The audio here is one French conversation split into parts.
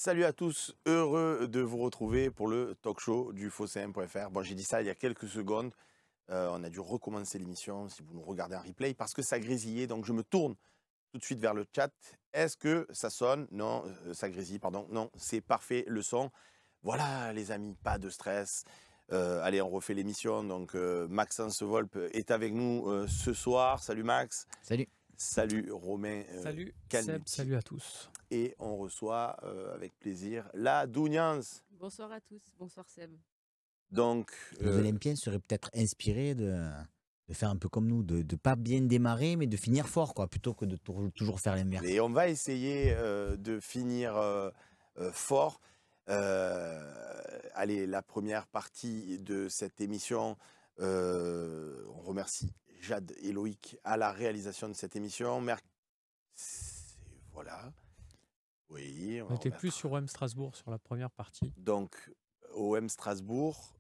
Salut à tous, heureux de vous retrouver pour le talk show du Phocéen.fr. Bon, j'ai dit ça il y a quelques secondes. On a dû recommencer l'émission si vous nous regardez en replay parce que ça grésillait. Donc, je me tourne tout de suite vers le chat. Est-ce que ça sonne? Non, ça grésille, pardon. Non, c'est parfait le son. Voilà, les amis, pas de stress. Allez, on refait l'émission. Donc, Maxence Volpe est avec nous ce soir. Salut Max. Salut. Salut Romain. Salut Calmetti. Seb, salut à tous. Et on reçoit avec plaisir la Douniance. Bonsoir à tous, bonsoir Seb. Donc, Les Olympiens seraient peut-être inspirés de faire un peu comme nous, de ne pas bien démarrer, mais de finir fort, quoi, plutôt que de toujours faire l'inverse. et on va essayer de finir fort. Allez, la première partie de cette émission, on remercie Jade et Loïc à la réalisation de cette émission. Voilà. Oui, On était plus sur OM Strasbourg sur la première partie. Donc, OM Strasbourg,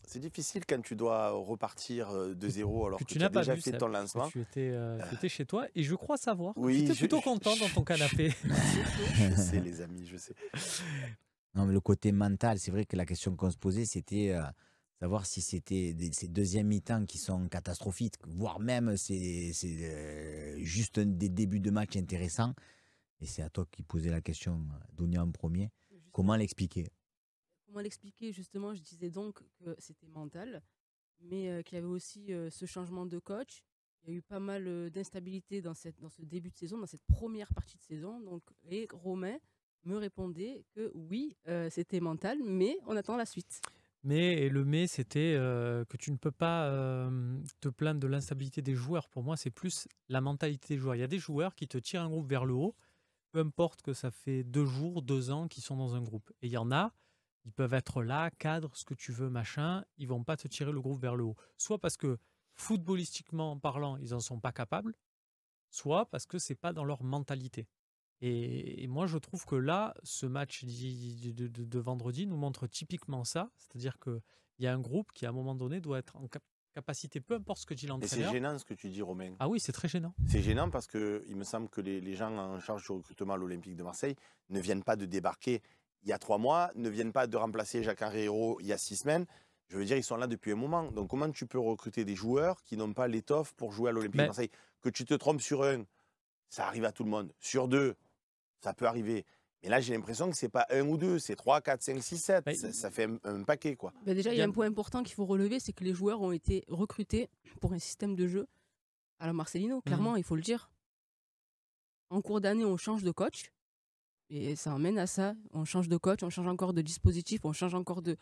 c'est difficile quand tu dois repartir de zéro alors que tu as n'as pas déjà vu, fait Seb, ton parce que lancement. tu étais chez toi et je crois savoir. Oui, tu étais plutôt content dans ton canapé. Je sais, les amis, je sais. Non, mais le côté mental, c'est vrai que la question qu'on se posait, c'était savoir si c'était ces deuxièmes mi-temps qui sont catastrophiques, voire même c'est juste des débuts de match intéressants. Et c'est à toi qui posais la question, Dounia en premier. Comment l'expliquer? Comment l'expliquer? Justement, je disais donc que c'était mental, mais qu'il y avait aussi ce changement de coach. Il y a eu pas mal d'instabilité dans ce début de saison, dans cette première partie de saison. Donc, et Romain me répondait que oui, c'était mental, mais on attend la suite. Mais c'était que tu ne peux pas te plaindre de l'instabilité des joueurs. Pour moi, c'est plus la mentalité des joueurs. Il y a des joueurs qui te tirent un groupe vers le haut, peu importe que ça fait 2 jours, 2 ans qu'ils sont dans un groupe. Et il y en a, ils peuvent être là, cadre, ce que tu veux, machin, ils vont pas te tirer le groupe vers le haut. Soit parce que, footballistiquement parlant, ils en sont pas capables, soit parce que c'est pas dans leur mentalité. Et moi, je trouve que là, ce match de vendredi nous montre typiquement ça. C'est-à-dire qu'il y a un groupe qui, à un moment donné, doit être en capacité, peu importe ce que dit Et c'est l'entraîneur. gênant ce que tu dis, Romain. Ah oui, c'est très gênant. C'est gênant parce qu'il me semble que les gens en charge du recrutement à l'Olympique de Marseille ne viennent pas de débarquer il y a 3 mois, ne viennent pas de remplacer Jacques-Henri Hérault il y a 6 semaines. Je veux dire, ils sont là depuis un moment. Donc, comment tu peux recruter des joueurs qui n'ont pas l'étoffe pour jouer à l'Olympique de Marseille? Que tu te trompes sur un, ça arrive à tout le monde. Sur 2, ça peut arriver. Mais là, j'ai l'impression que ce n'est pas 1 ou 2, c'est 3, 4, 5, 6, 7. Ça fait un paquet, quoi. Déjà, il y a un point important qu'il faut relever, c'est que les joueurs ont été recrutés pour un système de jeu à la Marcelino. Clairement, il faut le dire. En cours d'année, on change de coach. Et ça emmène à ça. On change de coach, on change encore de dispositif, on change encore de...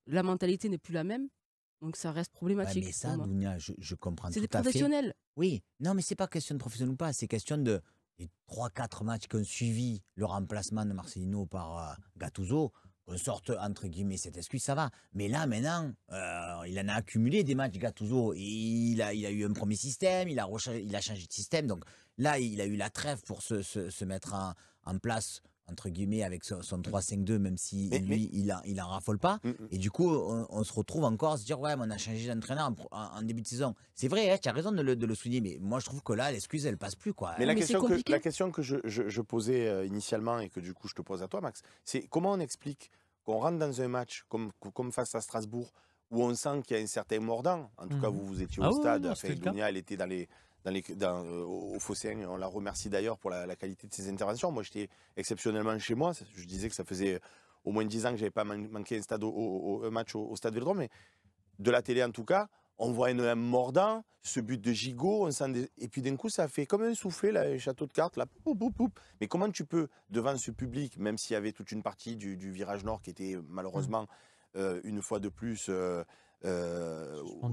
La mentalité n'est plus la même. Donc ça reste problématique. Ouais, mais ça, Dounia, je comprends tout à fait. C'est des professionnels. Oui, non, mais c'est pas question de professionnel ou pas, c'est question de les 3-4 matchs qui ont suivi le remplacement de Marcelino par Gattuso, qu'on sorte entre guillemets cette excuse, ça va. Mais là, maintenant, il en a accumulé des matchs Gattuso. Il a eu un premier système, il a changé de système. Donc là, il a eu la trêve pour se mettre en place, entre guillemets, avec son 3-5-2, même si lui, il en raffole pas. Et du coup, on se retrouve encore à se dire, ouais, mais on a changé d'entraîneur en début de saison. C'est vrai, hein, tu as raison de le souligner, mais moi, je trouve que là, l'excuse, elle passe plus, quoi. Mais la question que je posais initialement et que du coup, je te pose à toi, Max, c'est comment on explique qu'on rentre dans un match comme face à Strasbourg, où on sent qu'il y a un certain mordant. En tout cas, vous étiez au stade, Dounia, elle était au Phocéen, on la remercie d'ailleurs pour la qualité de ses interventions. Moi, j'étais exceptionnellement chez moi. Je disais que ça faisait au moins 10 ans que je n'avais pas manqué un match au Stade Vélodrome. Mais de la télé, en tout cas, on voit un mordant, ce but de Gigot. Et puis d'un coup, ça fait comme un soufflet, là, un château de cartes. Là, poup, poup, poup. Mais comment tu peux, devant ce public, même s'il y avait toute une partie du virage nord qui était malheureusement, une fois de plus...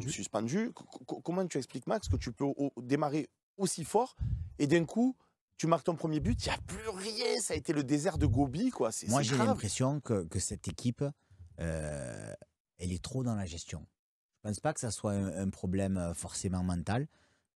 suspendu. Comment tu expliques, Max, que tu peux démarrer aussi fort et d'un coup, tu marques ton premier but, il n'y a plus rien, ça a été le désert de Gobi, quoi. Moi, j'ai l'impression que cette équipe, elle est trop dans la gestion. Je ne pense pas que ça soit un problème forcément mental,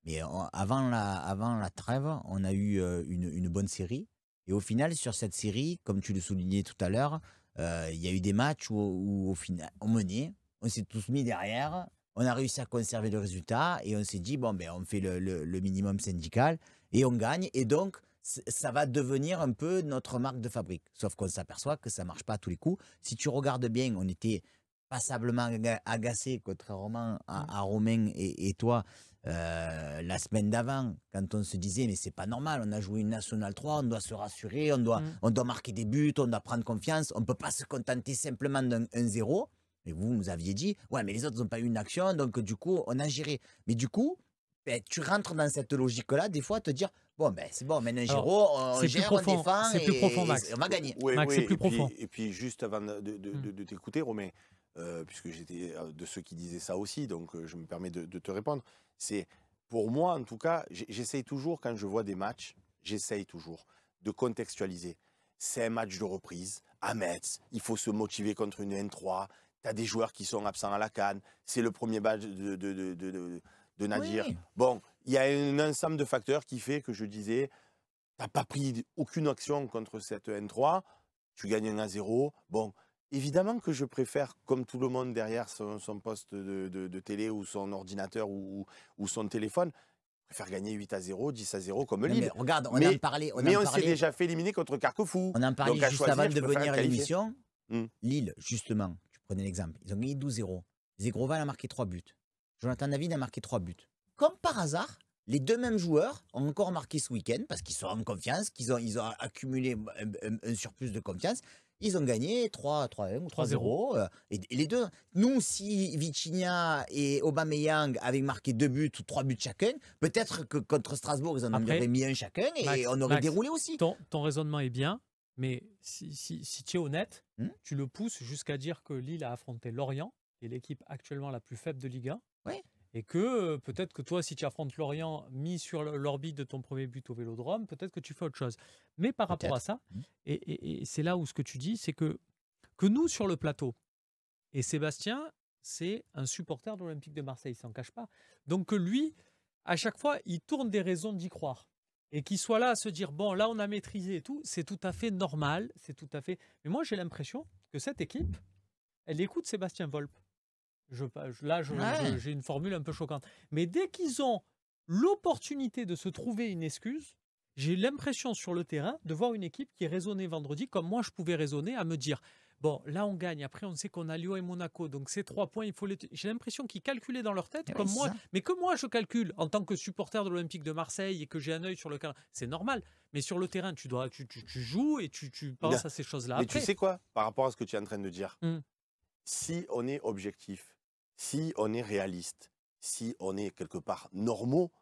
mais avant la trêve, on a eu une bonne série. Et au final, sur cette série, comme tu le soulignais tout à l'heure, il y a eu des matchs où au final, on menait. On s'est tous mis derrière, on a réussi à conserver le résultat et on s'est dit, bon, ben, on fait le minimum syndical et on gagne. Et donc, ça va devenir un peu notre marque de fabrique. Sauf qu'on s'aperçoit que ça ne marche pas à tous les coups. Si tu regardes bien, on était passablement agacés, contrairement à Romain et toi, la semaine d'avant, quand on se disait mais c'est pas normal, on a joué une National 3, on doit se rassurer, on doit marquer des buts, on doit prendre confiance, on ne peut pas se contenter simplement d'un 1-0. Et vous nous aviez dit, ouais mais les autres n'ont pas eu une action, donc du coup on a géré. Mais du coup, tu rentres dans cette logique-là, des fois, te dire, bon ben c'est bon, maintenant 1-0, on gère, on défend, c'est plus profond, Max. On va gagner. Oui, Max, c'est plus profond. Et puis juste avant de t'écouter, Romain, puisque j'étais de ceux qui disaient ça aussi, donc je me permets de te répondre. C'est pour moi, en tout cas, j'essaye toujours, quand je vois des matchs, j'essaye toujours de contextualiser. C'est un match de reprise à Metz, il faut se motiver contre une N3, tu as des joueurs qui sont absents à la CAN, c'est le premier match de Nadir. Oui. Bon, il y a un ensemble de facteurs qui fait que je disais, tu n'as pas pris aucune action contre cette N3, tu gagnes 1-0. Bon, évidemment que je préfère, comme tout le monde derrière son poste de télé ou son ordinateur ou son téléphone, je préfère gagner 8-0, 10-0 comme Lille. Mais regarde, on Mais- en parlait. Mais on s'est déjà fait éliminer contre Carquefou. On en parlait Donc, à juste choisir, avant je de préfère venir à qualifier. l'émission. Hmm. Lille, justement, tu prenais l'exemple. Ils ont gagné 12-0. Zegroval a marqué 3 buts. Jonathan David a marqué 3 buts. Comme par hasard, les deux mêmes joueurs ont encore marqué ce week-end parce qu'ils sont en confiance, ils ont accumulé un surplus de confiance. Ils ont gagné 3-1 ou 3-0. Et les deux, nous, si Vitinha et Aubameyang avaient marqué 2 buts ou 3 buts chacun, peut-être que contre Strasbourg, ils en auraient mis un chacun et Max, on aurait déroulé aussi. Ton raisonnement est bien, mais si tu es honnête, tu le pousses jusqu'à dire que Lille a affronté Lorient, qui est l'équipe actuellement la plus faible de Ligue 1. Ouais. Et que peut-être que toi, si tu affrontes Lorient mis sur l'orbite de ton premier but au Vélodrome, peut-être que tu fais autre chose. Mais par rapport à ça, et c'est là où ce que tu dis, c'est que nous, sur le plateau, et Sébastien, c'est un supporter de l'Olympique de Marseille, il ne s'en cache pas. Donc que lui, à chaque fois, il tourne des raisons d'y croire. Et qu'il soit là à se dire, bon, là, on a maîtrisé et tout, c'est tout à fait normal, c'est tout à fait... Mais moi, j'ai l'impression que cette équipe, elle écoute Sébastien Volpe. J'ai une formule un peu choquante. Mais dès qu'ils ont l'opportunité de se trouver une excuse, j'ai l'impression sur le terrain de voir une équipe qui est raisonnée vendredi, comme moi je pouvais raisonner, à me dire, bon, là on gagne, après on sait qu'on a Lyon et Monaco, donc ces 3 points, il faut les... J'ai l'impression qu'ils calculaient dans leur tête, comme moi, mais que moi je calcule en tant que supporter de l'Olympique de Marseille et que j'ai un œil sur le terrain, c'est normal. Mais sur le terrain, tu joues et tu penses à ces choses-là. Mais après. tu sais quoi, par rapport à ce que tu es en train de dire, si on est objectif, si on est réaliste, si on est quelque part normaux,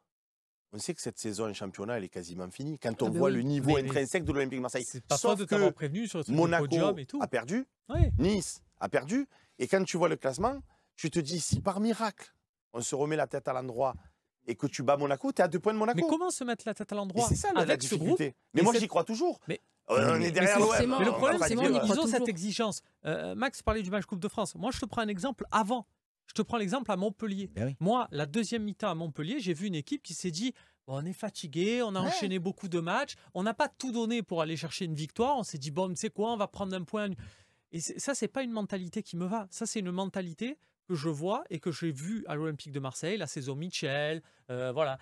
on sait que cette saison en championnat, elle est quasiment finie. Quand on voit le niveau intrinsèque de l'Olympique de Marseille. C'est pas toi de t'avoir prévenu sur le Monaco podium et tout. a perdu, Nice a perdu. Et quand tu vois le classement, tu te dis, si par miracle, on se remet la tête à l'endroit et que tu bats Monaco, tu es à 2 points de Monaco. Mais comment se mettre la tête à l'endroit? C'est ça la difficulté. Mais moi, j'y crois toujours. Mais on est derrière l'OM. Mais le problème, c'est qu'ils ont cette toujours. exigence. Max parlait du match Coupe de France. Moi, je te prends un exemple avant. Je te prends l'exemple à Montpellier. Ben oui. Moi, la deuxième mi-temps à Montpellier, j'ai vu une équipe qui s'est dit, bon, on est fatigué, on a enchaîné beaucoup de matchs, on n'a pas tout donné pour aller chercher une victoire. On s'est dit, bon, tu sais quoi, on va prendre un point. Et ça, c'est pas une mentalité qui me va. Ça, c'est une mentalité que je vois et que j'ai vue à l'Olympique de Marseille, la saison Michel, voilà.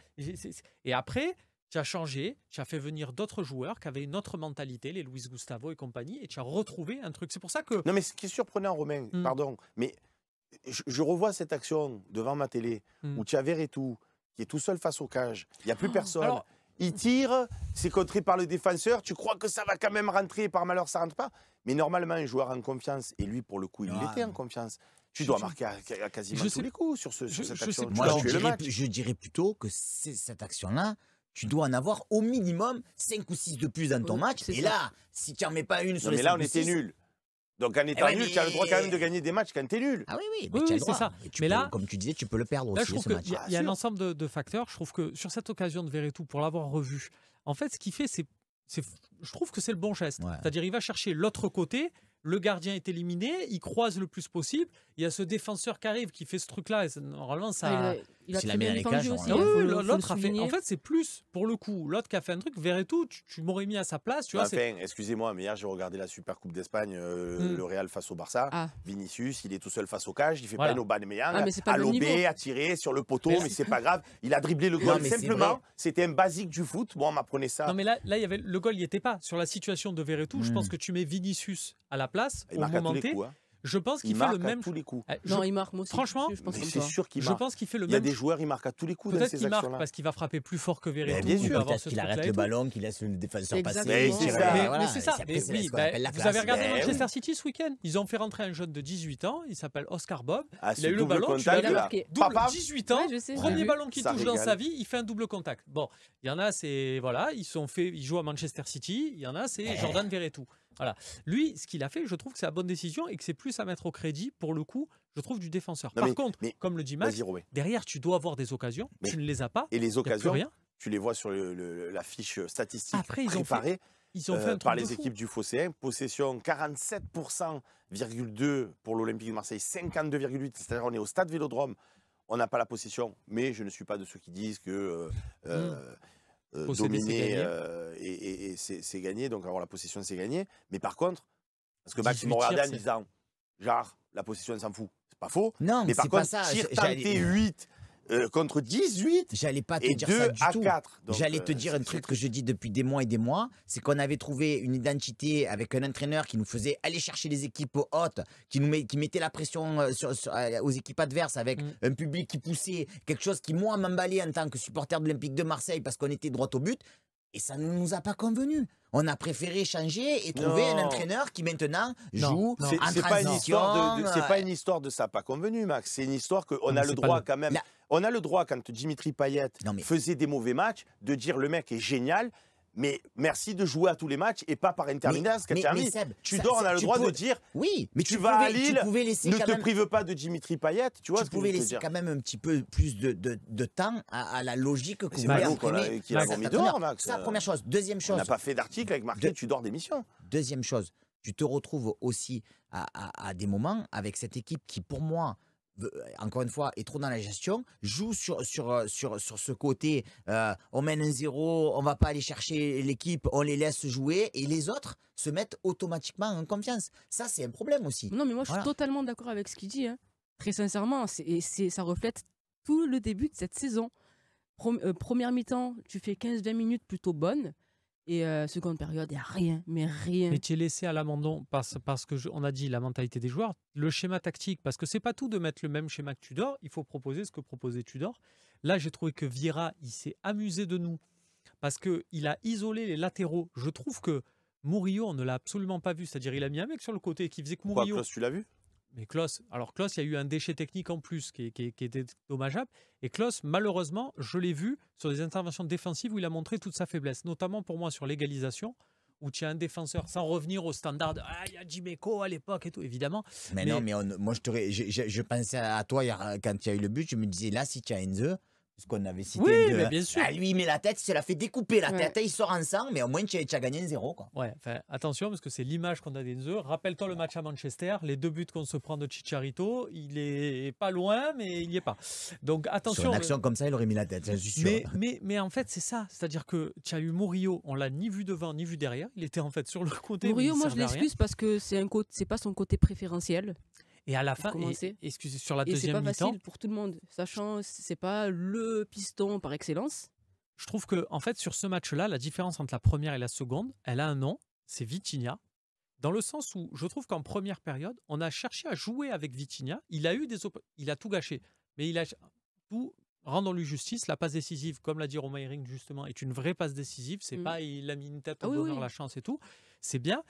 Et après, tu as changé, tu as fait venir d'autres joueurs qui avaient une autre mentalité, les Luis Gustavo et compagnie, et tu as retrouvé un truc. C'est pour ça que... Non, mais ce qui est surprenant, Romain, pardon, mais je revois cette action devant ma télé où tu as Verretou qui est tout seul face au cage. Il n'y a plus personne. Alors, il tire, c'est contré par le défenseur. Tu crois que ça va quand même rentrer et par malheur, ça ne rentre pas. Mais normalement, un joueur en confiance, et lui, pour le coup, il était en confiance. Tu dois marquer à quasiment tous les coups sur cette action. Moi, je dirais plutôt que cette action-là, tu dois en avoir au minimum 5 ou 6 de plus dans ton match. Et là, si tu n'en mets pas une sur les 5 mais là, on ou était 6, nuls. Donc en étant nul, tu as le droit quand même de gagner des matchs quand tu es nul. Ah oui, oui, c'est ça. Mais là, comme tu disais, tu peux le perdre là, aussi, je trouve ce match. qu'il y a un ensemble de facteurs. Je trouve que sur cette occasion de Verretou, pour l'avoir revu, en fait, ce qu'il fait, je trouve que c'est le bon geste. Ouais. C'est-à-dire, il va chercher l'autre côté, le gardien est éliminé, il croise le plus possible, il y a ce défenseur qui arrive, qui fait ce truc-là, et normalement, ça... Il a S'il très la met bien dans les défendu cages, aussi. Ah hein, oui, faut oui, le- faut le l'autre a fait. souligner. En fait, c'est plus pour le coup. L'autre qui a fait un truc, Verretou, tu m'aurais mis à sa place. Tu vois, c'est- Enfin, excusez-moi, mais hier, j'ai regardé la Super Coupe d'Espagne, Mm. le Real face au Barça. Ah. Vinicius, il est tout seul face au cage, il fait Voilà. pas une Aubameyang, Ah, mais c'est pas à le même lobé, niveau. à tirer sur le poteau, Mais mais là- c'est pas grave. Il a dribblé le Non, goal mais c'est simplement. vrai. C'était un basique du foot. Moi, on m'apprenait ça. Non, mais là, il y avait le goal, il n'y était pas. Sur la situation de Verretou, je Mm. pense que tu mets Vinicius à la place, Il au marque à tous moment les T. coups. Hein. Je pense qu'il Il fait le marque à même. tous les coups. Non, il marque, moi aussi. Franchement, je pense Mais comme c'est toi. sûr qu'il Je marque. pense qu'il fait le Il y a même. des joueurs, ils marquent à tous les coups dans Peut-être ces qu'il marque actions-là. parce qu'il va frapper plus fort que Verretou. bien il sûr, va avoir Peut-être ce qu'il arrête truc-là et le tout. ballon, qu'il laisse le défenseur passer. Exactement. c'est tirer, ça. Mais, voilà. mais c'est ça. Et Mais après, oui, c'est ce qu'on bah, appelle la vous classe. avez regardé Ben Manchester City ce week-end. Ils ont fait rentrer un jeune de 18 ans. Il s'appelle Oscar Bob. Ah, Il ce a eu le double ballon. Tu contact, l'as il a vu là. marqué. Double, Papa, 18 ans. Ouais, je sais, j'ai Premier vu. ballon qu'il Ça touche dans régale. sa vie, il fait un double contact. Bon, il y en a, c'est voilà, ils jouent à Manchester City. Il y en a, c'est Jordan Verretou. Voilà. Lui, ce qu'il a fait, je trouve que c'est la bonne décision et que c'est plus à mettre au crédit pour le coup, je trouve, du défenseur. Non, Par mais- contre, mais- comme le dit Max, Vas-y, Robin. derrière, tu dois avoir des occasions. Mais- Tu ne les as pas. Et les Il n'y a plus occasions, rien. tu les vois sur la fiche statistique Après, ils ont préparée Ils ont fait un truc par de les fou. équipes du Phocéen. Possession 47,2% pour l'Olympique de Marseille, 52,8%. C'est-à-dire on est au stade Vélodrome, on n'a pas la possession. Mais je ne suis pas de ceux qui disent que Posséder, c'est dominer gagner. c'est gagné, donc avoir la possession, c'est gagné. Mais par contre, parce que Max 18 m'a regardé tirs, en c'est- disant, genre, la possession, on s'en fout. C'est pas faux. Non, Mais par c'est pas contre, ça. tir J'allais- tenté 8 contre 18 J'allais pas te et dire 2 ça du à tout. 4. Donc, J'allais te dire un c'est truc très que je dis depuis des mois et des mois, c'est qu'on avait trouvé une identité avec un entraîneur qui nous faisait aller chercher les équipes hautes, qui mettait la pression aux équipes adverses avec un public qui poussait, quelque chose qui moi m'emballait en tant que supporter de l'Olympique de Marseille parce qu'on était droit au but. Et ça ne nous a pas convenu. On a préféré changer et trouver un Non. entraîneur qui maintenant Non, joue non. C'est en c'est pas une transition. histoire c'est pas une histoire de ça pas convenu, Max. C'est une histoire qu'on mais a le c'est pas droit le- quand même. La- On a le droit quand Dimitri Payet Non, mais- faisait des mauvais matchs de dire le mec est génial, mais merci de jouer à tous les matchs et pas par intermittence. mais Seb, Tudor, ça- on a le tu droit peux- de dire Oui, mais tu tu vas à pouvais- tu Lille, pouvais laisser ne quand te même- prive pas de Dimitri Payet. Tu vois tu ce que pouvais je veux laisser dire. quand même un petit peu plus de temps à la logique que C'est vous pas voulez nous qu'on a- imprimer. qui l'avons Cet mis entraîneur. dehors, Max. Ça, première chose. Deuxième On chose. n'a pas fait d'article avec marqué De- Tudor démission. Deuxième chose, tu te retrouves aussi à des moments avec cette équipe qui, pour moi, encore une fois, est trop dans la gestion, joue sur ce côté, on mène 1-0, on va pas aller chercher l'équipe, on les laisse jouer, et les autres se mettent automatiquement en confiance. Ça, c'est un problème aussi. Non, mais moi, je suis Voilà. totalement d'accord avec ce qu'il dit. Hein. Très sincèrement, ça reflète tout le début de cette saison. Première mi-temps, tu fais 15-20 minutes plutôt bonnes. Et seconde période, il n'y a rien, mais rien. Mais tu es laissé à l'abandon parce que on a dit la mentalité des joueurs, le schéma tactique, parce que c'est pas tout de mettre le même schéma que Tudor, il faut proposer ce que proposait Tudor. Là, j'ai trouvé que Vieira, il s'est amusé de nous parce qu'il a isolé les latéraux. Je trouve que Murillo, on ne l'a absolument pas vu, c'est-à-dire il a mis un mec sur le côté qui faisait que Pourquoi, Murillo. Klaus, tu l'as vu? Mais Klaus, il y a eu un déchet technique en plus qui était dommageable. Et Klaus, malheureusement, je l'ai vu sur des interventions défensives où il a montré toute sa faiblesse, notamment pour moi sur l'égalisation, où tu as un défenseur, sans revenir au standard de il y a Djiméco à l'époque et tout, évidemment. Mais non, mais moi, je pensais à toi hier, quand il y a eu le but, je me disais, là, si tu as Enzo, parce qu'on avait cité Oui, Enzo, mais bien sûr. lui, il met la tête, il se la fait découper la Ouais. tête, et il sort ensemble, mais au moins, tu as gagné 1-0, quoi. Ouais, enfin, attention, parce que c'est l'image qu'on a d'Enzo. Rappelle-toi le match à Manchester, les 2 buts qu'on se prend de Chicharito, il est pas loin, mais il n'y est pas. Donc attention. Sur une action comme ça, il aurait mis la tête, j'en suis sûr. Mais en fait, c'est ça. C'est-à-dire que tu as eu Murillo, on l'a ni vu devant ni vu derrière. Il était en fait sur le côté. Murillo, mais il moi, je servait à rien. l'excuse parce que c'est pas son côté préférentiel. Et à la pour fin, commencer. excusez, sur la Et c'est deuxième pas mi-temps, facile pour tout le monde, sachant c'est pas le piston par excellence. je trouve que en fait, sur ce match-là, la différence entre la première et la seconde, elle a un nom, c'est Vitinha. Dans le sens où je trouve qu'en première période, on a cherché à jouer avec Vitinha. Il a tout gâché. Mais il a tout, rendons-lui justice. La passe décisive, comme l'a dit Romain Hering justement, est une vraie passe décisive. C'est pas il a mis une tête au Ah oui, bonheur, oui. la chance et tout. C'est bien.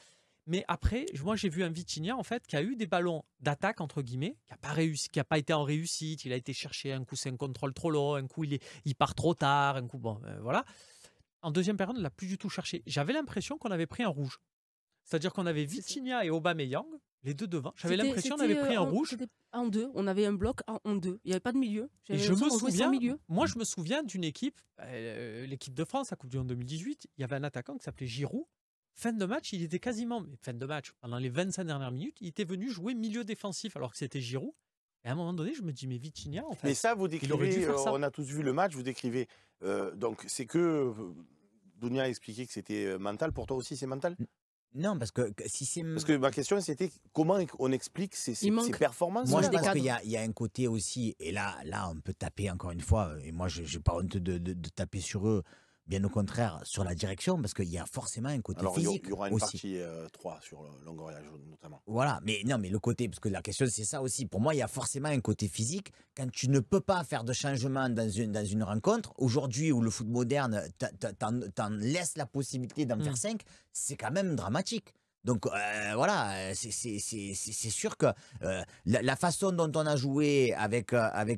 Mais après, moi j'ai vu un Vitinha en fait qui a eu des ballons d'attaque entre guillemets, qui a pas réussi, qui a pas été en réussite. Il a été cherché un coup, c'est un contrôle trop long, un coup il part trop tard, un coup bon, voilà. En deuxième période, on l'a plus du tout cherché. J'avais l'impression qu'on avait pris un rouge. C'est-à-dire qu'on avait Vitinha et Aubameyang, les deux devant. J'avais l'impression qu'on avait pris un rouge. C'était en deux. On avait un bloc en deux. Il n'y avait pas de milieu. Et J'avais je me l'impression qu'on jouait sans souviens, milieu. moi je me souviens d'une équipe, l'équipe de France, la Coupe du Monde 2018, il y avait un attaquant qui s'appelait Giroud. Fin de match, il était quasiment, fin de match, pendant les 25 dernières minutes, il était venu jouer milieu défensif alors que c'était Giroud. Et à un moment donné, je me dis, mais Vitinha, en Mais fait, ça, vous il aurait dû décrivez, faire ça. on a tous vu le match, vous décrivez. Donc, c'est que Dounia a expliqué que c'était mental. Pour toi aussi, c'est mental? Non, parce que si c'est. Parce que ma question, c'était comment on explique ces Il manque. performances? Moi, je manque des pense qu'il cadres. y a un côté aussi, et là, on peut taper encore une fois, et moi, je n'ai pas honte de taper sur eux, bien au contraire, sur la direction, parce qu'il y a forcément un côté Alors, il physique y aura une aussi. partie 3 sur Longoria, notamment. Voilà, mais non, mais le côté, parce que la question, c'est ça aussi. Pour moi, il y a forcément un côté physique. Quand tu ne peux pas faire de changement dans une rencontre, aujourd'hui où le foot moderne t'en laisse la possibilité d'en faire 5, c'est quand même dramatique. Donc voilà, c'est sûr que la façon dont on a joué avec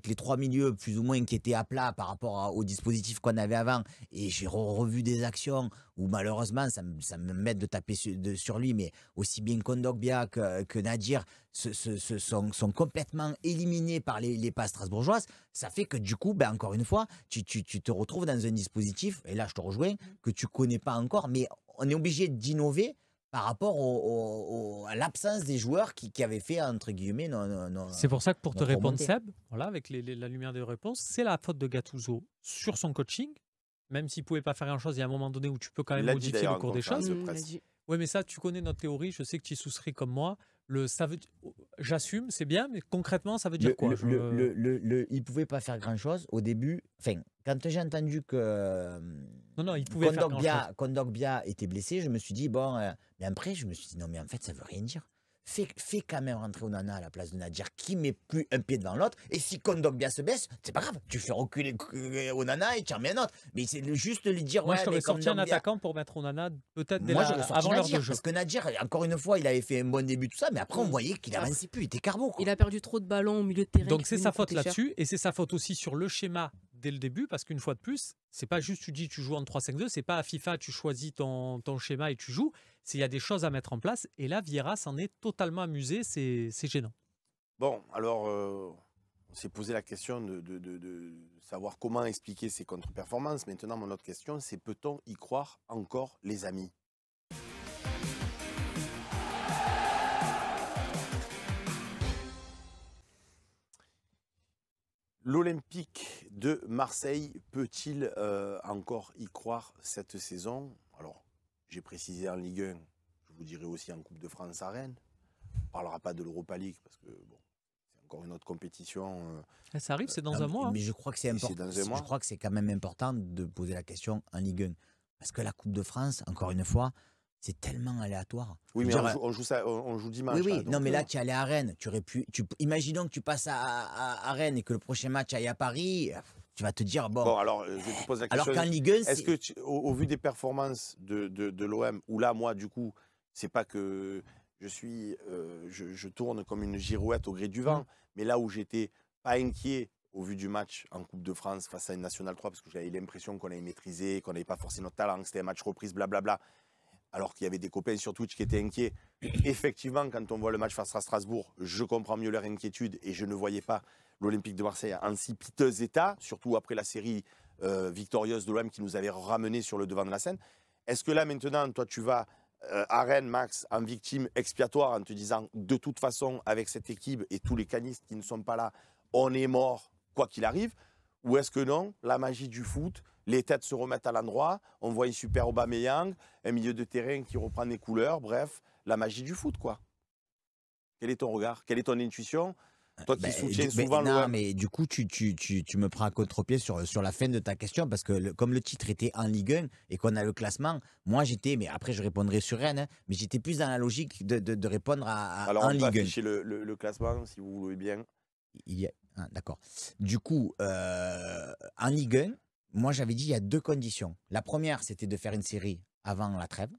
les 3 milieux plus ou moins qui étaient à plat par rapport au dispositif qu'on avait avant, et j'ai revu des actions où malheureusement ça me met de taper sur lui, mais aussi bien Kondogbia que Nadir sont complètement éliminés par les passes strasbourgeoises. Ça fait que du coup, ben, encore une fois, tu te retrouves dans un dispositif, et là je te rejoins, que tu connais pas encore, mais on est obligé d'innover par rapport à l'absence des joueurs qui avaient fait, entre guillemets, C'est pour ça que pour te notre répondre, remontée. Seb, voilà, avec la lumière des réponses, c'est la faute de Gattuso sur son coaching, même s'il ne pouvait pas faire grand-chose, il y a un moment donné où tu peux quand Il même l'a dit modifier d'ailleurs le en cours des conférence choses. de Il a presse. dit. Oui, mais ça, tu connais notre théorie, je sais que tu y souscris comme moi. J'assume, c'est bien, mais concrètement, ça veut dire quoi? Il ne pouvait pas faire grand-chose au début. Enfin, quand j'ai entendu que Non, il pouvait faire grand-chose. Kondogbia était blessé, je me suis dit, bon, mais après, je me suis dit, non, mais en fait, ça veut rien dire. Fais quand même rentrer Onana à la place de Nadir, qui met plus un pied devant l'autre. Et si Kondogbia se baisse, c'est pas grave. Tu fais reculer Onana et tu en mets un autre. Mais c'est juste lui dire, Moi, ouais, je t'aurais mais sorti un Kondogbia- attaquant pour mettre Onana peut-être Moi, j'aurais sorti avant l'heure Nadir, de jeu. parce que Nadir, encore une fois, il avait fait un bon début, tout ça, mais après, on Mm. voyait qu'il avançait plus, il était carbo. Quoi. Il a perdu trop de ballons au milieu de terrain. Donc qui c'est peut sa nous faute coûter cher. là-dessus, et c'est sa faute aussi sur le schéma dès le début, parce qu'une fois de plus, c'est pas juste tu dis tu joues en 3-5-2, c'est pas à FIFA tu choisis ton schéma et tu joues, il y a des choses à mettre en place, et là Vieira s'en est totalement amusé, c'est gênant. Bon, alors, on s'est posé la question de savoir comment expliquer ces contre-performances. Maintenant, mon autre question, c'est peut-on y croire encore, les amis? L'Olympique de Marseille peut-il encore y croire cette saison? Alors, j'ai précisé en Ligue 1, je vous dirai aussi en Coupe de France à Rennes. On ne parlera pas de l'Europa League parce que bon, c'est encore une autre compétition. Ça arrive, c'est dans Non, un mois. Mais je crois que c'est Et c'est important. dans un mois. Je crois que c'est quand même important de poser la question en Ligue 1. Parce que la Coupe de France, encore une fois, c'est tellement aléatoire. Oui, Je mais veux dire, on joue ça, on joue dimanche. oui, là, non, donc, mais là, tu es allé à Rennes. Imaginons que tu passes à Rennes et que le prochain match aille à Paris. Tu vas te dire, bon. Bon, alors, je te pose la alors question. qu'en Ligue 1, Est-ce que, au vu des performances de l'OM, où là, moi, du coup, c'est pas que je tourne comme une girouette au gré du vent, mais là où j'étais pas inquiet au vu du match en Coupe de France face à une Nationale 3, parce que j'avais l'impression qu'on avait maîtrisé, qu'on n'avait pas forcé notre talent, que c'était un match reprise, blablabla, alors qu'il y avait des copains sur Twitch qui étaient inquiets. Effectivement, quand on voit le match face à Strasbourg, je comprends mieux leur inquiétude et je ne voyais pas l'Olympique de Marseille en si piteux état, surtout après la série victorieuse de l'OM qui nous avait ramené sur le devant de la scène. Est-ce que là, maintenant, toi, tu vas à Rennes, Max, en victime expiatoire, en te disant, de toute façon, avec cette équipe et tous les canistes qui ne sont pas là, on est mort, quoi qu'il arrive? Ou est-ce que non, la magie du foot, les têtes se remettent à l'endroit, on voit une super Aubameyang, un milieu de terrain qui reprend des couleurs, bref, la magie du foot, quoi. Quel est ton regard? Quelle est ton intuition? Toi qui soutiens souvent non, l'OM. mais du coup, tu me prends à contre-pied sur la fin de ta question, parce que comme le titre était en Ligue 1 et qu'on a le classement, moi j'étais, mais après je répondrai sur Rennes, hein, mais j'étais plus dans la logique de répondre Alors, en on Ligue peut 1. afficher le classement, si vous voulez bien. D'accord. Du coup, en Ligue 1, moi j'avais dit il y a 2 conditions. La première, c'était de faire une série avant la trêve.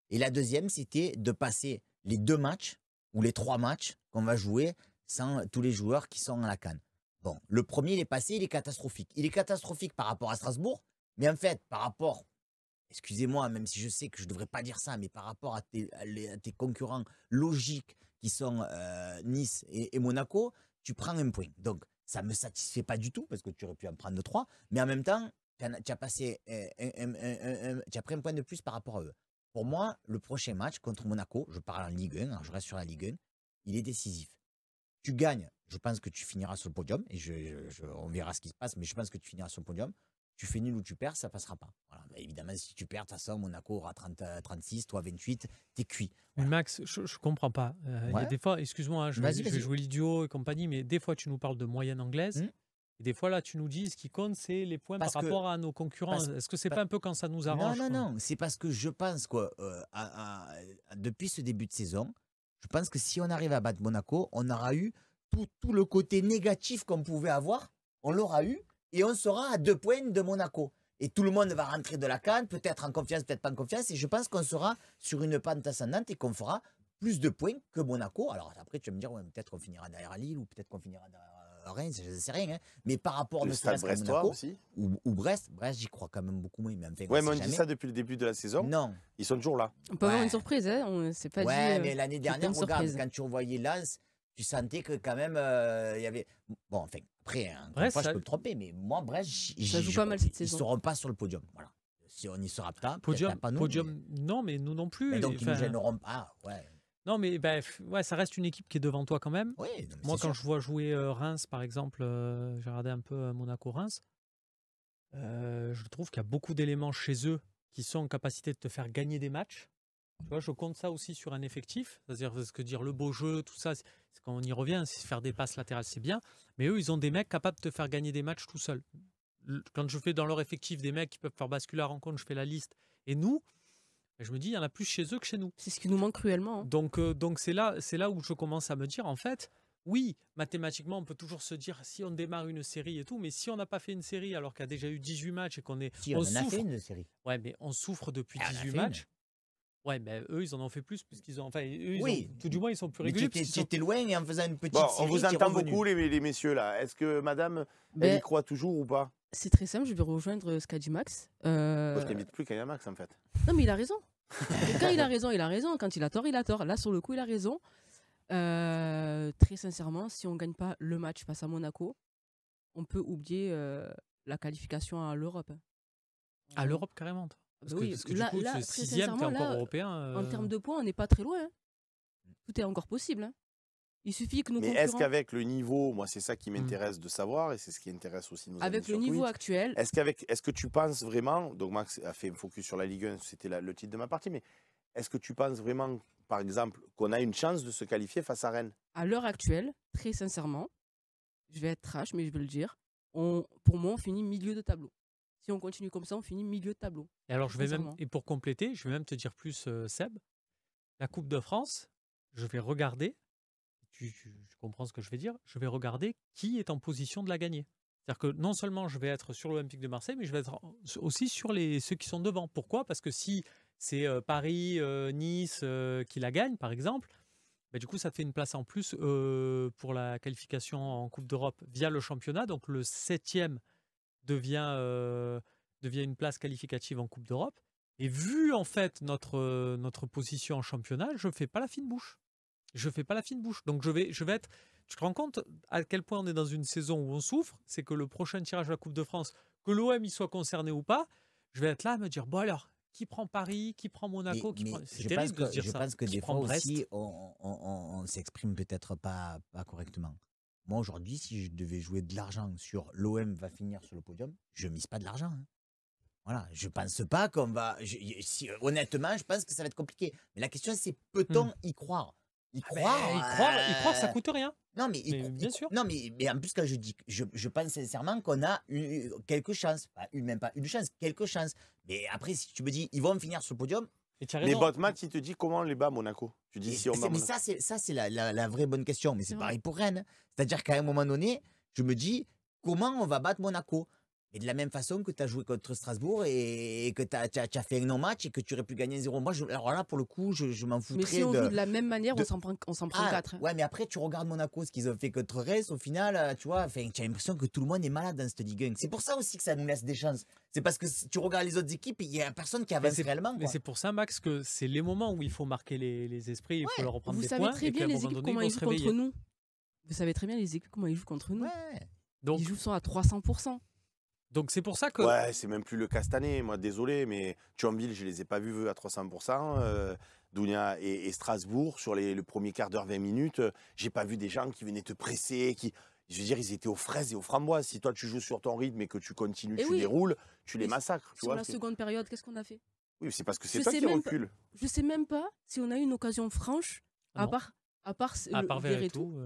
Et la deuxième, c'était de passer les 2 matchs ou les 3 matchs qu'on va jouer sans tous les joueurs qui sont à la CAN. Bon, le premier, il est passé, il est catastrophique. Il est catastrophique par rapport à Strasbourg, mais en fait, par rapport, excusez-moi, même si je sais que je ne devrais pas dire ça, mais par rapport à tes concurrents logiques qui sont Nice et Monaco, tu prends un point. Donc, ça ne me satisfait pas du tout, parce que tu aurais pu en prendre 3, mais en même temps, tu as passé tu as pris un point de plus par rapport à eux. Pour moi, le prochain match contre Monaco, je parle en Ligue 1, alors je reste sur la Ligue 1, il est décisif. tu gagnes, je pense que tu finiras sur le podium. Et on verra ce qui se passe, mais je pense que tu finiras sur le podium. Tu fais nul ou tu perds, ça passera pas. Voilà. Bah, évidemment, si tu perds, de toute façon, Monaco aura 36, toi 28, t'es cuit. Mais Voilà. Max, je comprends pas. Il y a Ouais. des fois, excuse-moi, hein, je Vas-y, vais vas-y. jouer l'idiot et compagnie, mais des fois, tu nous parles de moyenne anglaise. Et des fois, là, tu nous dis ce qui compte, c'est les points Parce par que- rapport à nos concurrents. parce- Est-ce que c'est pa- pas un peu quand ça nous Non, arrange non, quoi non. C'est parce que je pense que depuis ce début de saison, je pense que si on arrive à battre Monaco, on aura eu tout le côté négatif qu'on pouvait avoir, on l'aura eu, et on sera à 2 points de Monaco. Et tout le monde va rentrer de la CAN, peut-être en confiance, peut-être pas en confiance, et je pense qu'on sera sur une pente ascendante et qu'on fera plus de points que Monaco. Alors après, tu vas me dire, ouais, peut-être qu'on finira derrière Lille, ou peut-être qu'on finira derrière Reims, je ne sais rien. Hein. Mais par rapport Le ne Stade serait-ce qu'à Brestois Monaco, aussi. ou Brest, j'y crois quand même beaucoup moins. Mais enfin, Ouais, on mais on sait dit jamais. ça depuis le début de la saison. Non. Ils sont toujours là. On peut avoir Ouais. une surprise, hein. On ne s'est pas dit. Ouais, mais l'année c'est dernière, pas une regarde, surprise. quand tu revoyais Lens, tu sentais que quand même, il y avait. Bon, enfin, après, encore une Brest, fois, je ça- peux me tromper, mais moi, Brest, Ça joue pas mal cette ils saison. ne seront pas sur le podium. Voilà. Si on y sera pas, Podium, peut-être pas nous. podium, non, mais nous non plus. Mais donc, ils ne nous Enfin, gêneront pas. Ouais. non, mais ouais, ça reste une équipe qui est devant toi quand même. Oui, non, mais Moi, c'est quand sûr. je vois jouer Reims, par exemple, j'ai regardé un peu Monaco-Reims, je trouve qu'il y a beaucoup d'éléments chez eux qui sont en capacité de te faire gagner des matchs. Tu vois, je compte ça aussi sur un effectif. C'est-à-dire, ce que dire le beau jeu, tout ça, c'est quand on y revient, c'est faire des passes latérales, c'est bien. Mais eux, ils ont des mecs capables de te faire gagner des matchs tout seuls. Quand je fais dans leur effectif des mecs qui peuvent faire basculer la rencontre, je fais la liste. Et nous, je me dis, il y en a plus chez eux que chez nous. C'est ce qui nous manque cruellement. Hein. Donc c'est là où je commence à me dire, en fait, oui, mathématiquement, on peut toujours se dire si on démarre une série et tout, mais si on n'a pas fait une série alors qu'il y a déjà eu 18 matchs et qu'on est. Si, on en a souffre. fait une série. Ouais, mais on souffre depuis Ah, on en a 18 fait matchs. Ouais, mais eux, ils en ont fait plus puisqu'ils ont. Enfin, eux, Oui. tout du moins, ils sont plus Mais réguliers. tu puisqu'ils sont- étais loin et en faisant une petite Bon, on série, vous t'es entend revenu. beaucoup, les messieurs, là. Est-ce que madame, elle Ben, y croit toujours ou pas? c'est très simple, je vais rejoindre ce qu'a dit Max. Moi, je t'invite plus quand il y a Max, en fait. Non, mais il a raison. Et quand il a raison, il a raison. Quand il a tort, il a tort. Là, sur le coup, il a raison. Très sincèrement, si on ne gagne pas le match face à Monaco, on peut oublier la qualification à l'Europe. hein. À l'Europe, carrément. Toi. Parce Bah que, oui, parce que là- du coup, là, c'est très 6ème, t'es sincèrement, encore là, européen. En termes de points, on n'est pas très loin. hein. Tout est encore possible. hein. Il suffit que nos Mais est-ce concurrents, qu'avec le niveau, moi, c'est ça qui m'intéresse de savoir, et c'est ce qui intéresse aussi nos amis avec le sur niveau Twitch. actuel, Est-ce que tu penses vraiment, donc Max a fait un focus sur la Ligue 1, c'était le titre de ma partie, mais est-ce que tu penses vraiment, par exemple, qu'on a une chance de se qualifier face à Rennes? à l'heure actuelle, très sincèrement, je vais être trash, mais je vais le dire, pour moi, on finit milieu de tableau. Si on continue comme ça, on finit milieu de tableau. Et alors, je vais même, Sincèrement. et pour compléter, je vais même te dire plus, Seb, la Coupe de France, je vais regarder, tu comprends ce que je vais dire, je vais regarder qui est en position de la gagner. C'est-à-dire que non seulement je vais être sur l'Olympique de Marseille, mais je vais être aussi sur ceux qui sont devant. Pourquoi? Parce que si c'est Paris, Nice qui la gagnent, par exemple, bah, du coup, ça te fait une place en plus pour la qualification en Coupe d'Europe via le championnat. Donc, le 7e devient une place qualificative en Coupe d'Europe. Et vu, en fait, notre position en championnat, je ne fais pas la fine bouche. Je fais pas la fine bouche. Donc, je vais être... Tu te rends compte à quel point on est dans une saison où on souffre? C'est que le prochain tirage de la Coupe de France, que l'OM y soit concerné ou pas, je vais être là à me dire, bon alors, qui prend Paris, qui prend Monaco, qui prend... C'est terrible de se dire je ça. pense que Qui des prend fois Brest. aussi, on s'exprime peut-être pas correctement. Moi, aujourd'hui, si je devais jouer de l'argent sur l'OM va finir sur le podium, je mise pas de l'argent. hein. Voilà, je pense pas qu'on va. Honnêtement, je pense que ça va être compliqué. Mais la question, c'est peut-on y croire? Y croire, Y croire, ça coûte rien. Non, mais, bien sûr. Non, mais en plus, quand je dis, je pense sincèrement qu'on a quelques chances. Même pas une chance, quelques chances. Mais après, si tu me dis, ils vont finir sur le podium. Et tu as Mais raison. Botmat, il te dit comment on les bat Monaco. Tu dis si on bat Mais Monaco. ça, c'est la vraie bonne question. Mais c'est C'est pareil pour Rennes. C'est-à-dire qu'à un moment donné, je me dis, comment on va battre Monaco? Et de la même façon que tu as joué contre Strasbourg et que tu as fait un non-match et que tu aurais pu gagner 0. Moi, alors là, pour le coup, je m'en Mais foutrais si on joue de. de la même manière, de- on s'en prend 4. Ouais, mais après, tu regardes Monaco, ce qu'ils ont fait contre Reims, au final, tu vois, tu as l'impression que tout le monde est malade dans cette Ligue 1. C'est pour ça aussi que ça nous laisse des chances. C'est parce que si tu regardes les autres équipes, il n'y a personne qui avance réellement. Mais quoi. c'est pour ça, Max, que c'est les moments où il faut marquer les esprits, il faut leur reprendre Vous des savez points. très et bien qu'à un les moment équipes donné, comment ils ils vont se jouent contre réveiller. nous. Vous savez très bien les équipes comment ils jouent contre nous. Ouais. Donc, Ils jouent sont à 300%. Donc c'est pour ça que Ouais, c'est même plus le cas cette année. Moi, désolé, mais Thionville, je les ai pas vus à 300%. Dounia et Strasbourg, sur le premier quart d'heure, 20 minutes, j'ai pas vu des gens qui venaient te presser, je veux dire, ils étaient aux fraises et aux framboises. Si toi, tu joues sur ton rythme et que tu continues, Et tu oui, déroules, tu les mais massacres. Tu sur vois, la seconde période, qu'est-ce qu'on a fait? oui, c'est parce que Je c'est toi sais qui même pas, recules. je sais même pas si on a eu une occasion franche, Ah à non, part, à part Verretou. Verretou,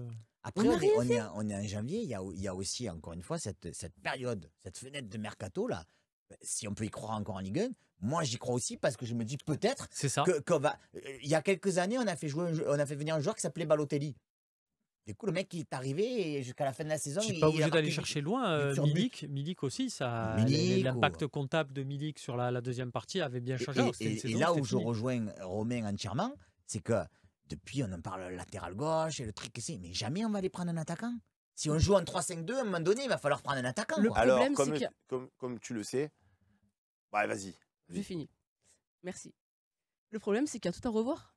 Après, On on n'a est, rien on est, fait. on est en janvier, il y a aussi, encore une fois, cette période, cette fenêtre de mercato, là. Si on peut y croire encore en Ligue 1, moi j'y crois aussi parce que je me dis peut-être c'est ça. qu'on va. Il y a quelques années, on a fait venir un joueur qui s'appelait Balotelli. Du coup, le mec, il est arrivé et jusqu'à la fin de la saison, Tu n'es pas il a obligé d'aller marqué chercher loin. but sur but. Milik aussi, Milik l'impact comptable de Milik sur la deuxième partie avait bien changé. Alors que c'était une Et saison, là c'était où je fini. rejoins Romain entièrement, c'est que depuis, on en parle latéral gauche et le truc que c'est, mais jamais on va aller prendre un attaquant. Si on joue en 3-5-2, à un moment donné, il va falloir prendre un attaquant. Le quoi. Alors, problème, c'est qu'il y a... comme tu le sais, ouais, vas-y. J'ai fini. Merci. Le problème, c'est qu'il y a tout à revoir.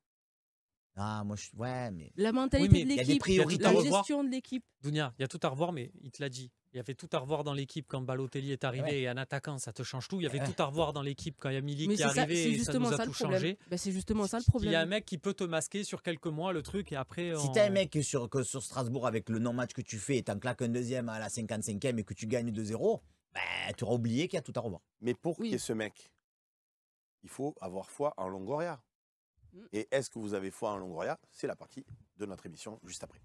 Ah, moi, ouais, mais. La mentalité mais de il y a des l'équipe, priorités la à revoir. gestion de l'équipe. Dounia, il y a tout à revoir, mais il te l'a dit. Il y avait tout à revoir dans l'équipe quand Balotelli est arrivé Ouais. et un attaquant, ça te change tout. Il y avait Ouais. tout à revoir dans l'équipe quand il y a Milik Mais qui est c'est ça, arrivé c'est et ça justement nous a ça le tout problème. changé. Ben, c'est justement ça le Il y a problème. un mec qui peut te masquer sur quelques mois le truc et après. Si t'as un mec que sur Strasbourg, avec le non-match que tu fais, et t'en claques un deuxième à la 55e et que tu gagnes 2-0, ben, tu auras oublié qu'il y a tout à revoir. Mais pour Oui. qu'il y ait ce mec, il faut avoir foi en Longoria. Mm. Et est-ce que vous avez foi en Longoria? C'est la partie de notre émission juste après.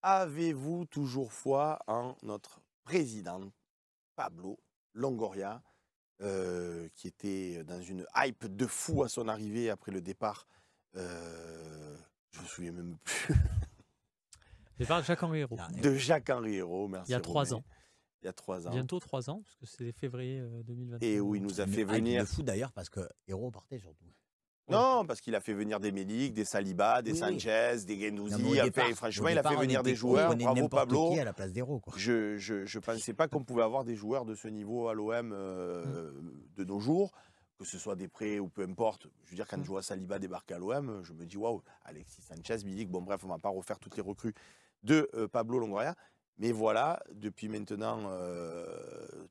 Avez-vous toujours foi en notre président, Pablo Longoria, qui était dans une hype de fou à son arrivée après le départ? Je me souviens même plus. Départ de Jacques-Henri Hérault. De Jacques-Henri Hérault, merci. Il y a 3 Romain. ans. Il y a 3 ans. Bientôt 3 ans, parce que c'est février 2021. Et où il nous a fait Une hype venir. de fou d'ailleurs parce que Héros partait surtout. Non, parce qu'il a fait venir des Milik, des Saliba, des Oui, oui. Sanchez, des Non, mais Guendouzi. au départ, Franchement, au il a départ, fait on venir des était- joueurs. on prenait Bravo n'importe Pablo. qui à la place d'Héros, quoi. Je pensais pas qu'on pouvait avoir des joueurs de ce niveau à l'OM de nos jours, que ce soit des prêts ou peu importe. Je veux dire, quand je vois Saliba débarquer à l'OM, je me dis waouh, Alexis Sanchez, Milik, bon bref, on va pas refaire toutes les recrues de Pablo Longoria. Mais voilà, depuis maintenant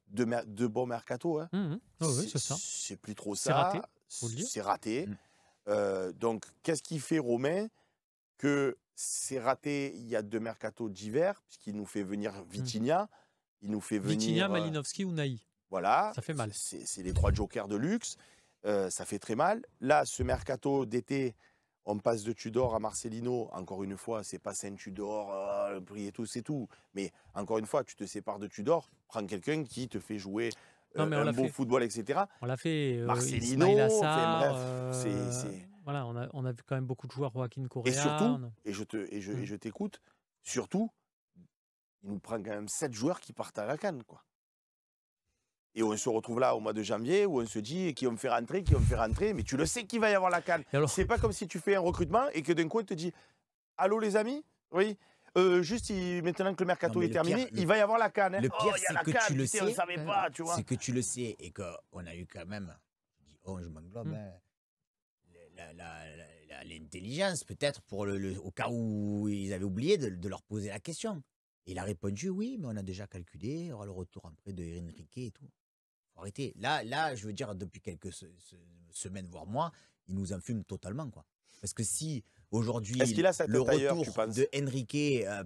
deux bons mercato. Hein. Oui, c'est ça. C'est plus trop C'est ça. raté, faut le dire. C'est raté. Mm. Donc, qu'est-ce qui fait, Romain, que c'est raté il y a deux mercatos d'hiver, puisqu'il nous fait venir Vitinha, il nous fait venir... Vitinha, Malinowski ou Naï. Voilà. Ça fait mal. C'est les 3 jokers de luxe. Ça fait très mal. Là, ce mercato d'été, on passe de Tudor à Marcelino. Encore une fois, c'est pas Saint-Tudor, le prix et tout, c'est tout. Mais encore une fois, tu te sépares de Tudor, prends quelqu'un qui te fait jouer Non, mais on un l'a beau fait. football, etc. On l'a fait. Marcelino, Ismaïla enfin, Sarr, bref, c'est- Voilà, on a vu quand même beaucoup de joueurs, Joaquin Correa. Et surtout, on a- et je t'écoute, surtout, il nous prend quand même 7 joueurs qui partent à la CAN, quoi. Et on se retrouve là au mois de janvier où on se dit qui on me fait rentrer, mais tu le sais qu'il va y avoir la CAN. Et alors C'est pas comme si tu fais un recrutement et que d'un coup on te dit allô les amis, oui. Maintenant que le mercato Non, mais est le terminé, pire- il va y avoir la CAN. Hein. le pire, il y a c'est la que CAN, tu le putain, on sais. savait pas, tu vois. C'est que tu le sais et qu'on a eu quand même, je dis, oh, je m'englobe, Mm. hein, l'intelligence peut-être pour au cas où ils avaient oublié de leur poser la question. Et il a répondu oui, mais on a déjà calculé, il y aura le retour après de Henrique et tout. Faut arrêter. Là, je veux dire, depuis quelques semaines, voire mois, il nous enfume totalement, quoi. Parce que si aujourd'hui Est-ce qu'il a sa le tête ailleurs, tu retour penses? de Henrique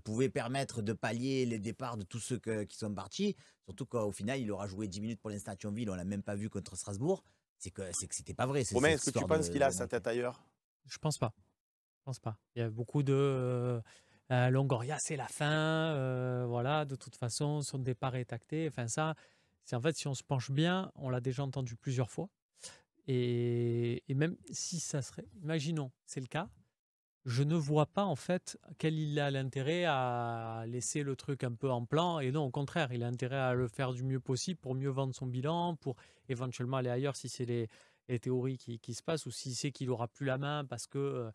pouvait permettre de pallier les départs de tous ceux qui sont partis, surtout qu'au final, il aura joué 10 minutes pour l'instant à Thionville, on l'a même pas vu contre Strasbourg, c'est que c'était pas vrai. Romain, est-ce que tu penses qu'il a sa tête ailleurs? Je pense pas. Je pense pas. Il y a beaucoup de Longoria, c'est la fin. Voilà, de toute façon, son départ est acté. Enfin, ça, c'est en fait, si on se penche bien, on l'a déjà entendu plusieurs fois. Et même si ça serait, imaginons, c'est le cas, je ne vois pas en fait quel il a l'intérêt à laisser le truc un peu en plan. Et non, au contraire, il a intérêt à le faire du mieux possible pour mieux vendre son bilan, pour éventuellement aller ailleurs si c'est les théories qui se passent ou s'il sait qu'il n'aura plus la main parce que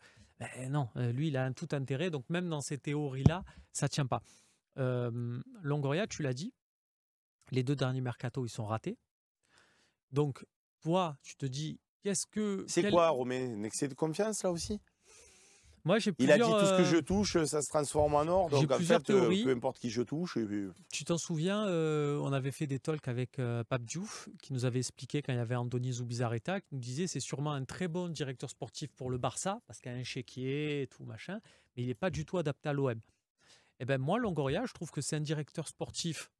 non, lui, il a tout intérêt. Donc même dans ces théories-là, ça ne tient pas. Longoria, tu l'as dit, les 2 derniers mercatos, ils sont ratés. Donc, toi, tu te dis, C'est quoi, Romain? Un excès de confiance, là aussi? Moi, j'ai Il a dit plusieurs, tout ce que je touche, ça se transforme en or. j'ai Donc en plusieurs fait, théories. peu importe qui je touche. Tu t'en souviens, on avait fait des talks avec Pape Diouf, qui nous avait expliqué quand il y avait Andoni Zubizarreta, qui nous disait c'est sûrement un très bon directeur sportif pour le Barça, parce qu'il y a un chéquier et tout, machin, mais il n'est pas du tout adapté à l'OM. Et ben moi, Longoria, je trouve que c'est un directeur sportif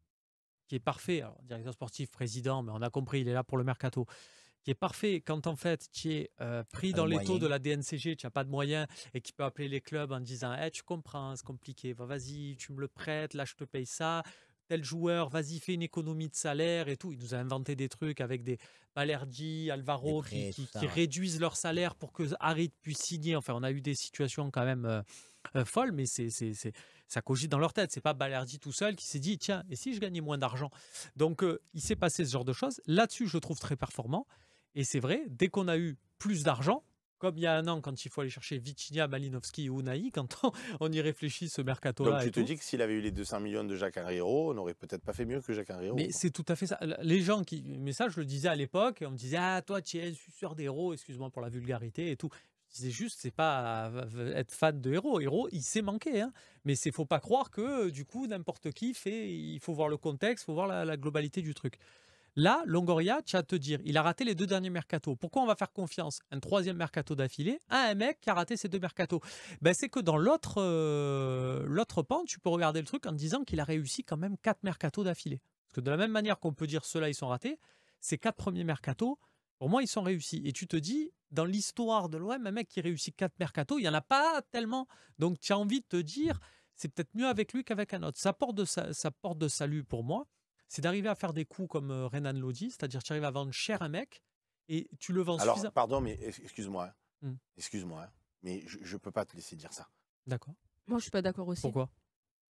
qui est parfait. Alors, directeur sportif, président, mais on a compris, il est là pour le mercato. Qui est parfait quand en fait tu es pris Pas dans de les taux de moyens. la DNCG, tu n'as pas de moyens et qui peut appeler les clubs en disant hey, tu comprends, c'est compliqué, vas-y, tu me le prêtes, là je te paye ça, tel joueur, vas-y, fais une économie de salaire et tout. Il nous a inventé des trucs avec des Balerdi, Des Alvaro prêts, tout qui ça. Ouais. réduisent leur salaire pour que Harit puisse signer. Enfin, on a eu des situations quand même folles, mais ça cogite dans leur tête. C'est pas Balerdi tout seul qui s'est dit tiens, et si je gagnais moins d'argent? Donc il s'est passé ce genre de choses. Là-dessus, je le trouve très performant. Et c'est vrai, dès qu'on a eu plus d'argent, comme il y a un an, quand il faut aller chercher Vitinha, Malinowski ou Unai, quand on y réfléchit, ce Donc mercato-là tu et te tout. dis que s'il avait eu les 200 millions de Jacques Henriero, on n'aurait peut-être pas fait mieux que Jacques Henriero. Mais c'est tout à fait ça. Les gens qui. Mais ça, je le disais à l'époque, on me disait ah, toi, tu es un suceur d'héros, excuse-moi pour la vulgarité et tout. Je disais juste, c'est pas être fan de héros. Héros, il sait manquer. Hein. Mais il ne faut pas croire que, du coup, n'importe qui fait. Il faut voir le contexte, il faut voir la globalité du truc. Là, Longoria, tu as à te dire, il a raté les 2 derniers mercatos. Pourquoi on va faire confiance un 3e mercato d'affilée à un mec qui a raté ces 2 mercatos? Ben, c'est que dans l'autre pan, tu peux regarder le truc en te disant qu'il a réussi quand même 4 mercatos d'affilée. Parce que de la même manière qu'on peut dire ceux-là, ils sont ratés, ces 4 premiers mercatos, pour moi, ils sont réussis. Et tu te dis, dans l'histoire de l'OM, un mec qui réussit 4 mercatos, il n'y en a pas tellement. Donc, tu as envie de te dire, c'est peut-être mieux avec lui qu'avec un autre. Ça porte de salut pour moi. C'est d'arriver à faire des coups comme Renan Lodi, c'est-à-dire tu arrives à vendre cher un mec et tu le vends Alors, suffisamment. pardon, mais excuse-moi. Hmm. Excuse-moi, mais je ne peux pas te laisser dire ça. D'accord. Moi, je suis pas d'accord aussi. Pourquoi?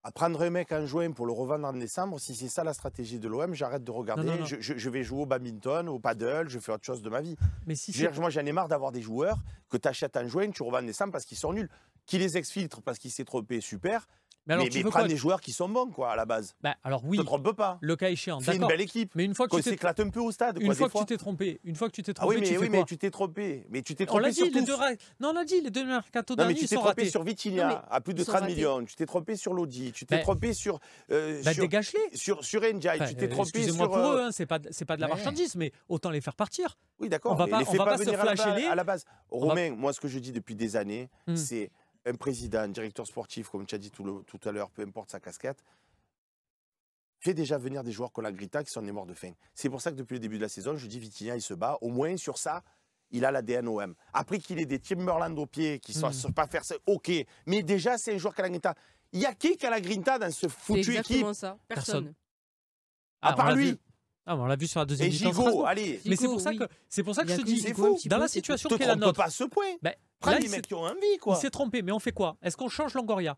À prendre un mec en juin pour le revendre en décembre, si c'est ça la stratégie de l'OM, j'arrête de regarder. Non. Je vais jouer au badminton, au paddle, je fais autre chose de ma vie. Mais si Je veux dire, moi, j'en ai marre d'avoir des joueurs que tu achètes en juin, tu revends en décembre parce qu'ils sont nuls. Qui les exfiltre parce qu'il s'est trompé, super. Mais alors, Mais tu veux prends quoi? des joueurs qui sont bons, quoi, à la base. Bah, alors Ne oui, te trompe pas. le cas échéant, Fais une d'accord. belle équipe. Mais une fois que Qu'on tu t'es s'éclate un peu au stade, quoi, une fois des que tu fois. t'es trompé, Ah oui, tu mais, fais oui, quoi? mais tu t'es trompé. Mais tu t'es On trompé l'a dit, sur les tous. deux non, on l'a dit, les 2 mercatos Non, mais derniers, tu ils t'es sont trompé ratés. sur Vitinha, Non, mais à plus de ils sont 30 ratés. millions. Tu t'es trompé sur Lodi. Tu t'es Ben, trompé sur dégage-les. sur Ndiaye. Enfin, Tu t'es trompé excusez-moi sur... pour eux, hein, c'est pas de la Ouais. marchandise, mais autant les faire partir. Oui, d'accord. On va mais pas- les on fais va pas se venir à flageller. la base. va- Romain, moi, ce que je dis depuis des années, Hmm. c'est un président, un directeur sportif, comme tu as dit tout à l'heure, peu importe sa casquette, fait déjà venir des joueurs comme la Grita qui sont des morts de faim. C'est pour ça que depuis le début de la saison, je dis Vitinha, il se bat. Au moins, sur ça, il a l'ADN OM. Après qu'il ait des Timberland au pied, qui ne savent pas faire ça, ok. Mais déjà, c'est un joueur qui a la Grinta. Il y a qui a la Grinta dans ce C'est foutu équipe exactement ça. Personne. À on part l'a lui. vu. Ah, mais on l'a vu sur la deuxième Et mi-temps de Gigot, Strasbourg. allez. Mais c'est Gigot, pour ça oui. que Il y a je que te dis, C'est Gigot fou. un petit dans peu, la c'est situation Te qui est la trompe nôtre, pas à ce point. ben, Prends là, les il mecs s'est- qui ont envie, il quoi. s'est trompé, mais on fait quoi? Est-ce qu'on change Longoria?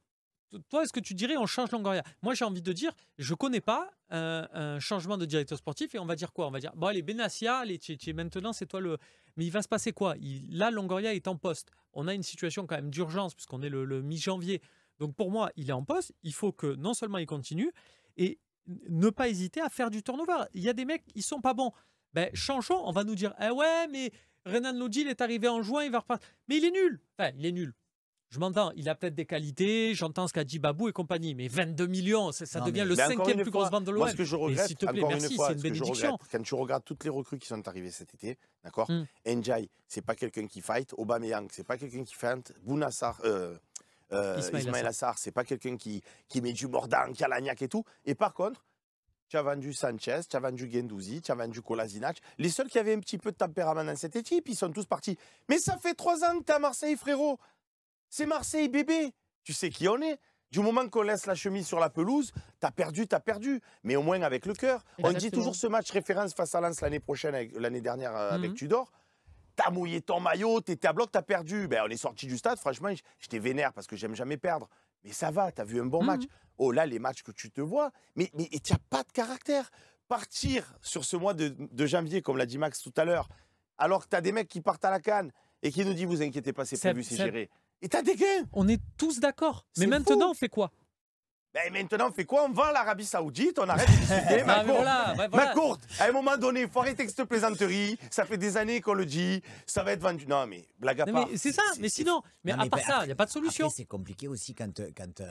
Toi, est-ce que tu dirais on change Longoria? Moi, j'ai envie de dire, je connais pas un changement de directeur sportif et on va dire quoi? On va dire, bon, allez, Benassia, allez, maintenant, c'est toi le. Mais il va se passer quoi? Là, Longoria est en poste. On a une situation quand même d'urgence puisqu'on est le mi-janvier. Donc, pour moi, il est en poste. Il faut que non seulement il continue et ne pas hésiter à faire du turnover. Il y a des mecs, ils sont pas bons. Ben, changeons. On va nous dire, ah ouais, mais Renan Lodi, il est arrivé en juin, il va repartir. Mais il est nul. Enfin, il est nul. Je m'entends, il a peut-être des qualités, j'entends ce qu'a dit Babou et compagnie, mais 22 millions, ça Non, devient mais- le Mais encore 5e une plus fois, grosse vente de l'OM. Moi, ce que je regrette, s'il te plaît, encore merci, une fois, c'est une ce que je bénédiction. regrette, quand tu regardes toutes les recrues qui sont arrivées cet été, d'accord, Mm. Ndiaye, c'est pas quelqu'un qui fight. Aubameyang, c'est pas quelqu'un qui feinte. Bounassar, Ismaël Assar, c'est pas quelqu'un qui met du mordant, qui a l'agnac et tout. Et par contre, tu as vendu Sanchez, tu as vendu Guendouzi, tu as vendu Kolasinac. Les seuls qui avaient un petit peu de tempérament dans cette équipe, ils sont tous partis. Mais ça fait 3 ans que tu es à Marseille, frérot. C'est Marseille, bébé. Tu sais qui on est. Du moment qu'on laisse la chemise sur la pelouse, t'as perdu. Mais au moins avec le cœur. On dit Exactement. toujours ce match référence face à Lens l'année dernière avec Mhm. Tudor. T'as mouillé ton maillot, t'étais à bloc, t'as perdu. Ben, on est sorti du stade, franchement, j'étais vénère parce que j'aime jamais perdre. Mais ça va, t'as vu un bon Mhm. match. Oh là, les matchs que tu te vois, mais tu n'as pas de caractère. Partir sur ce mois de janvier, comme l'a dit Max tout à l'heure, alors que tu as des mecs qui partent à la canne et qui nous disent vous inquiétez pas, c'est Seb, prévu, c'est Seb. géré. Et t'as des gains. On est tous d'accord. Mais C'est maintenant, fou. on fait quoi? Ben maintenant, on fait quoi? On vend l'Arabie Saoudite, on arrête de discuter. Non, mais voilà, ouais, Ma voilà. courte, à un moment donné, il faut arrêter avec cette plaisanterie. Ça fait des années qu'on le dit, ça va être vendu. Non, mais blague à Non, part. mais c'est ça, mais sinon, mais Non, à part ça, il après- n'y a pas de solution. Après, c'est compliqué aussi quand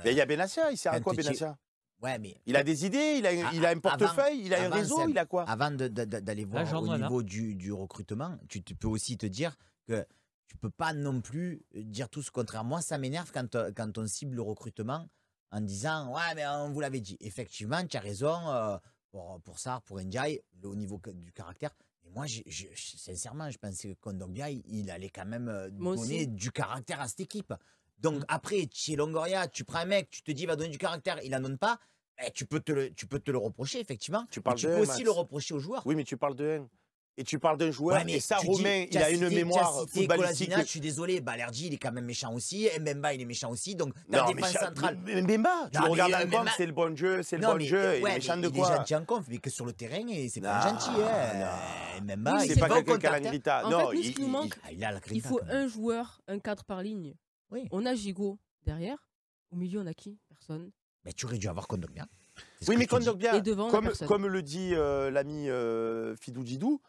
Mais il y a Benassia, il sert à Quand quoi tu- Benassia? ouais, mais Il a des idées, il a un portefeuille, il a un avant, réseau, Seb, il a quoi? avant d'aller voir j'en au ai là. niveau du recrutement, tu peux aussi te dire que tu peux pas non plus dire tout ce contraire. Moi, ça m'énerve quand on cible le recrutement en disant ouais, mais on vous l'avait dit. Effectivement, tu as raison pour Sarr, pour Ndiaye, au niveau du caractère. Mais moi, sincèrement, je pensais que Kondogbia, il allait quand même Moi donner aussi. du caractère à cette équipe. Donc après, chez Longoria, tu prends un mec, tu te dis il va donner du caractère, il n'en donne pas. Tu peux te le reprocher, effectivement. Tu Mais parles tu de peux un, aussi Max. le reprocher aux joueurs. Oui, mais tu parles de un. Et tu parles d'un joueur, Ouais, mais et ça, tu dis, Romain, il t'as a une cité- mémoire t'as cité footballistique. Kolasinac, je suis désolé, Balerdi, il est quand même méchant aussi, Mbemba, il est méchant aussi, donc ta Non, mais défense centrale. Mbemba, tu Non, le mais, regardes en Mbemba- compte, c'est le bon jeu, c'est le Non, bon mais, jeu, il ouais, est méchant mais de il est quoi? gentil en conf, mais que sur le terrain, c'est pas Non, gentil. Mbemba, Oui, il C'est c'est pas va au quelqu'un qui a la contact. grinta. En Non, fait, nous, ce qui nous manque, Ah, il a la il grinta, faut quand même. un joueur, un cadre par ligne. Oui. On a Gigot derrière. Au milieu, on a qui? Personne. Mais tu aurais dû avoir Kondogbia. C'est ce Oui, que mais je te dis. Kondogbia, Et devant, on a comme, personne. comme le dit l'ami Fidou Djidou,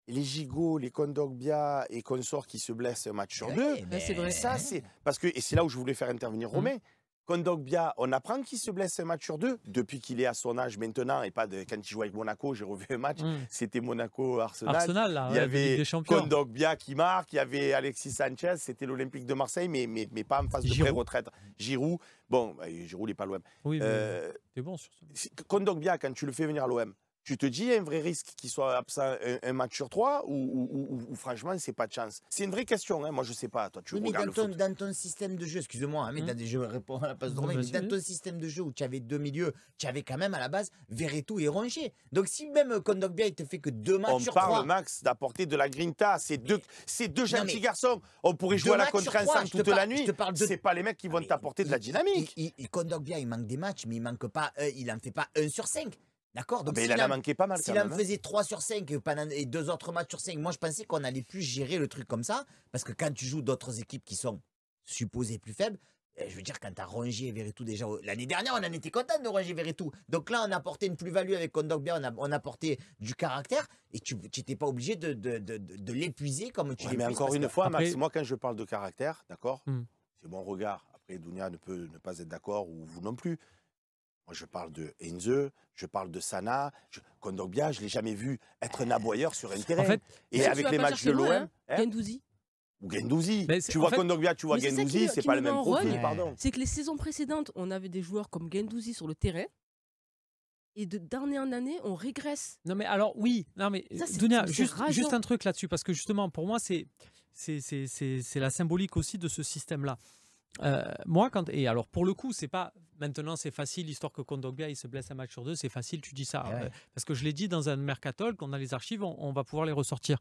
les Gigots, les Kondogbia et consorts qui se blessent un match sur Ouais, deux, mais- c'est vrai. ça c'est... Parce que, et c'est là où je voulais faire intervenir Romain, Kondogbia, on apprend qu'il se blesse un match sur deux depuis qu'il est à son âge maintenant et pas quand il joue avec Monaco, j'ai revu un match, c'était Monaco-Arsenal. Arsenal, là, Il y ouais, de Ligue avait des Champions. Kondogbia qui marque, il y avait Alexis Sanchez, c'était l'Olympique de Marseille, mais pas en phase de Giroud. pré-retraite. Giroud, bon, Giroud, il n'est pas à l'OM. Oui, mais Euh, t'es bon sur ça. Kondogbia, quand tu le fais venir à l'OM, tu te dis, il y a un vrai risque qu'il soit absent un match sur trois ou franchement, c'est pas de chance? C'est une vraie question, hein. Moi je ne sais pas. Toi, tu Oui, mais regardes le foot. dans ton système de jeu, excuse-moi, hein, mais t'as des jeux répond à la passe de Non, Romain, mais vas-y, dans vas-y. ton système de jeu où tu avais deux milieux, tu avais quand même à la base Verretou et Rongier. Donc si même Kondogbia, il te fait que deux matchs On sur parle, trois. Max, d'apporter de la grinta. C'est deux gentils mais garçons. On pourrait deux jouer à la matchs sur contre trois, ensemble je te toute parle- la je nuit. te parle de- C'est pas les mecs qui vont Mais t'apporter de la dynamique. Kondogbia, il manque des matchs, mais il manque pas, il en fait pas 1 sur 5. D'accord? Donc Mais s'il il en a manqué pas mal S'il quand en même. hein. faisait 3 sur 5 et 2 autres matchs sur 5, moi je pensais qu'on allait plus gérer le truc comme ça. Parce que quand tu joues d'autres équipes qui sont supposées plus faibles, je veux dire, quand tu as Rongier et Verretou déjà, l'année dernière, on en était content de Rongier et Verretou. Donc là, on a apporté une plus-value avec Kondogbia, on a apporté du caractère et tu n'étais pas obligé de l'épuiser comme tu Ouais, l'épuises. mais encore parce une que- fois, Max, Après- moi quand je parle de caractère, d'accord, Hmm. c'est mon regard. Après, Dounia ne peut ne pas être d'accord ou vous non plus. Moi, je parle de Heinze, je parle de Sana, Kondogbia, je ne l'ai jamais vu être un aboyeur sur un terrain. En fait, et Si tu avec vas les pas matchs chercher de loin, l'OM, hein, Gendouzi. ou Gendouzi, Mais c'est- tu en vois fait- Kondogbia, tu vois Mais c'est ça Gendouzi, qui c'est pas le me même met en profil, rogne. pardon. C'est que les saisons précédentes, on avait des joueurs comme Gendouzi sur le terrain. Et d'année en année, on régresse. Non mais alors oui, non mais Ça, c'est- Dounia, c'est juste rageant. un truc là-dessus parce que justement pour moi c'est la symbolique aussi de ce système-là. Moi et alors pour le coup c'est pas maintenant c'est facile l'histoire que Kondogbia il se blesse un match sur deux, c'est facile tu dis ça Ouais. parce que je l'ai dit dans un mercatol qu'on a les archives on va pouvoir les ressortir.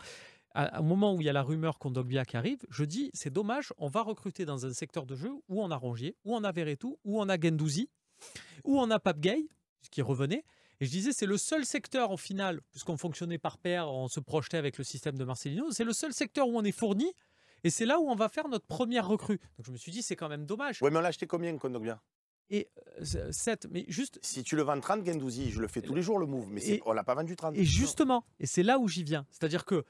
Au moment où il y a la rumeur Kondogbia qui arrive, je dis c'est dommage, on va recruter dans un secteur de jeu où on a Rongier, où on a Verretou, où on a Gendouzi, où on a Pape Gueye qui revenait. Et je disais, c'est le seul secteur, au final, puisqu'on fonctionnait par paire, on se projetait avec le système de Marcelino, c'est le seul secteur où on est fourni, et c'est là où on va faire notre première recrue. Donc je me suis dit, c'est quand même dommage. Ouais, mais on l'a acheté combien, Kondogbia? Et 7, mais juste... Si tu le vends 30, Gendouzi, je le fais tous les jours le move, mais Et- on l'a pas vendu 30. Et justement, et c'est là où j'y viens, c'est-à-dire que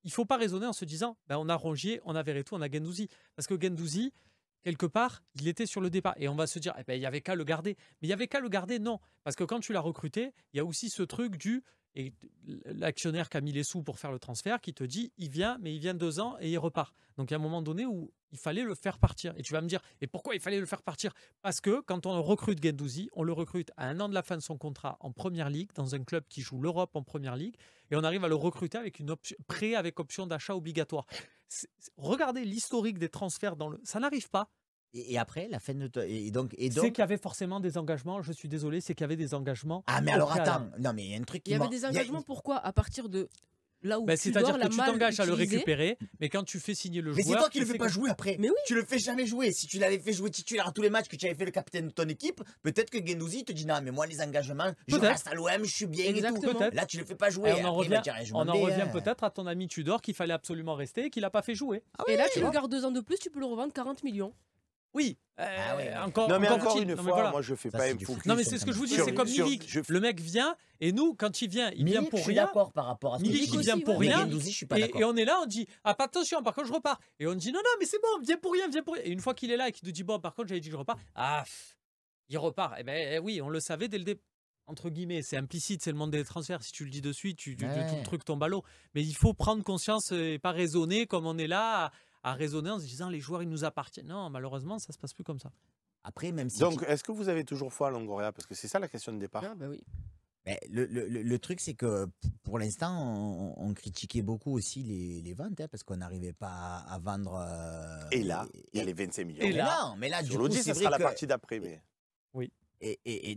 il faut pas raisonner en se disant, ben, on a Rongier, on a Verretou, on a Gendouzi, parce que Gendouzi, quelque part, il était sur le départ. Et on va se dire, eh ben, il n'y avait qu'à le garder. Mais il n'y avait qu'à le garder, non. Parce que quand tu l'as recruté, il y a aussi ce truc et l'actionnaire qui a mis les sous pour faire le transfert qui te dit, il vient, mais il vient 2 ans et il repart. Donc il y a un moment donné où il fallait le faire partir. Et tu vas me dire, et pourquoi il fallait le faire partir? Parce que quand on recrute Gendouzi, on le recrute à 1 an de la fin de son contrat en première ligue, dans un club qui joue l'Europe en première ligue, et on arrive à le recruter avec une option, prêt avec option d'achat obligatoire. Regardez l'historique des transferts ça n'arrive pas. Et après, la fin de. Et donc. C'est qu'il y avait forcément des engagements, je suis désolé, c'est qu'il y avait des engagements. Ah, mais au alors préalable. attends. Non, mais il y a un truc qui Il y avait m'a- des il y a- engagements, pourquoi? À partir de là où Ben, tu c'est-à-dire dors, que la tu mal t'engages à le utilisée. récupérer, mais quand tu fais signer le Mais c'est joueur. toi qui le tu fais sais pas que- jouer après. Mais oui. Tu le fais jamais jouer. Si tu l'avais fait jouer titulaire à tous les matchs que tu avais fait le capitaine de ton équipe, peut-être que Gendouzi te dit non, mais moi les engagements, je Peut-être. reste à l'OM, je suis bien et Exactement. tout. Peut-être. Là, tu le fais pas jouer. Et on en Après, il revient, va dire, je m'en vais, hein. peut-être à ton ami Tudor qu'il fallait absolument rester et qu'il n'a pas fait jouer. Ah Et ouais, là, tu ouais. le gardes 2 ans de plus, tu peux le revendre 40 millions. Oui, Ah ouais. encore, Non, mais encore faut-il. une Non, mais fois, voilà. moi, je fais Ça, pas c'est un du focus. focus. Non, mais c'est ce que je vous dis, Sur- c'est comme sur- Milik. je- Le mec vient, et nous, quand il vient Milik, pour je suis rien. d'accord par rapport à ce que Milik, tu il dis. vient pour Mais rien. Guendouzi, je suis pas Et d'accord. on est là, on dit ah pas attention, par contre je repars. Et on dit non mais c'est bon, viens pour rien, viens pour rien. Et une fois qu'il est là et qu'il nous dit bon par contre j'avais dit que je repars, il repart. Eh ben oui, on le savait dès le début. Entre guillemets, c'est implicite, c'est le monde des transferts. Si tu le dis de suite, tout le truc tombe à l'eau. Mais il faut prendre conscience et pas raisonner comme on est là à raisonner en se disant les joueurs ils nous appartiennent. Non, malheureusement ça se passe plus comme ça. Après, même si. Donc, est-ce que vous avez toujours foi à Longoria? Parce que c'est ça la question de départ. Ah, bah oui. Mais le truc, c'est que pour l'instant, on critiquait beaucoup aussi les ventes, parce qu'on n'arrivait pas à vendre. Et là, il y a les 25 millions. Et là, mais là, du Sur coup, l'audit, c'est ça vrai sera la que. partie d'après. Mais...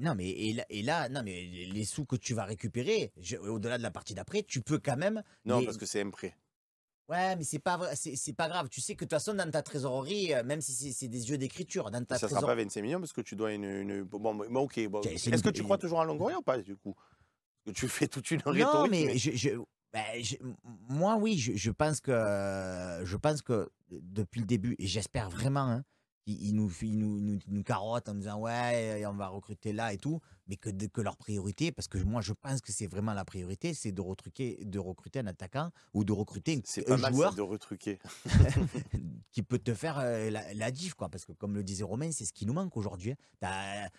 Non, mais là, non, mais les sous que tu vas récupérer, au-delà de la partie d'après, tu peux quand même. Non, parce que c'est un prêt. Ouais, mais c'est pas vrai, c'est pas grave. Tu sais que de toute façon, dans ta trésorerie, même si c'est des yeux d'écriture, dans ta Ça ne sera pas 25 millions parce que tu dois une... Bon, mais ok. Bon. C'est Est-ce que tu crois toujours à Longoria ou pas, du coup? Parce que tu fais toute une rhétorique. Non, mais moi, oui, je pense que depuis le début, et j'espère vraiment, hein, ils nous carottent en disant ouais, on va recruter là et tout, mais que leur priorité, parce que moi, je pense que c'est vraiment la priorité, c'est de recruter un attaquant ou de recruter C'est un pas mal joueur ça, de retruquer. qui peut te faire la diff, quoi. Parce que comme le disait Romain, c'est ce qui nous manque aujourd'hui.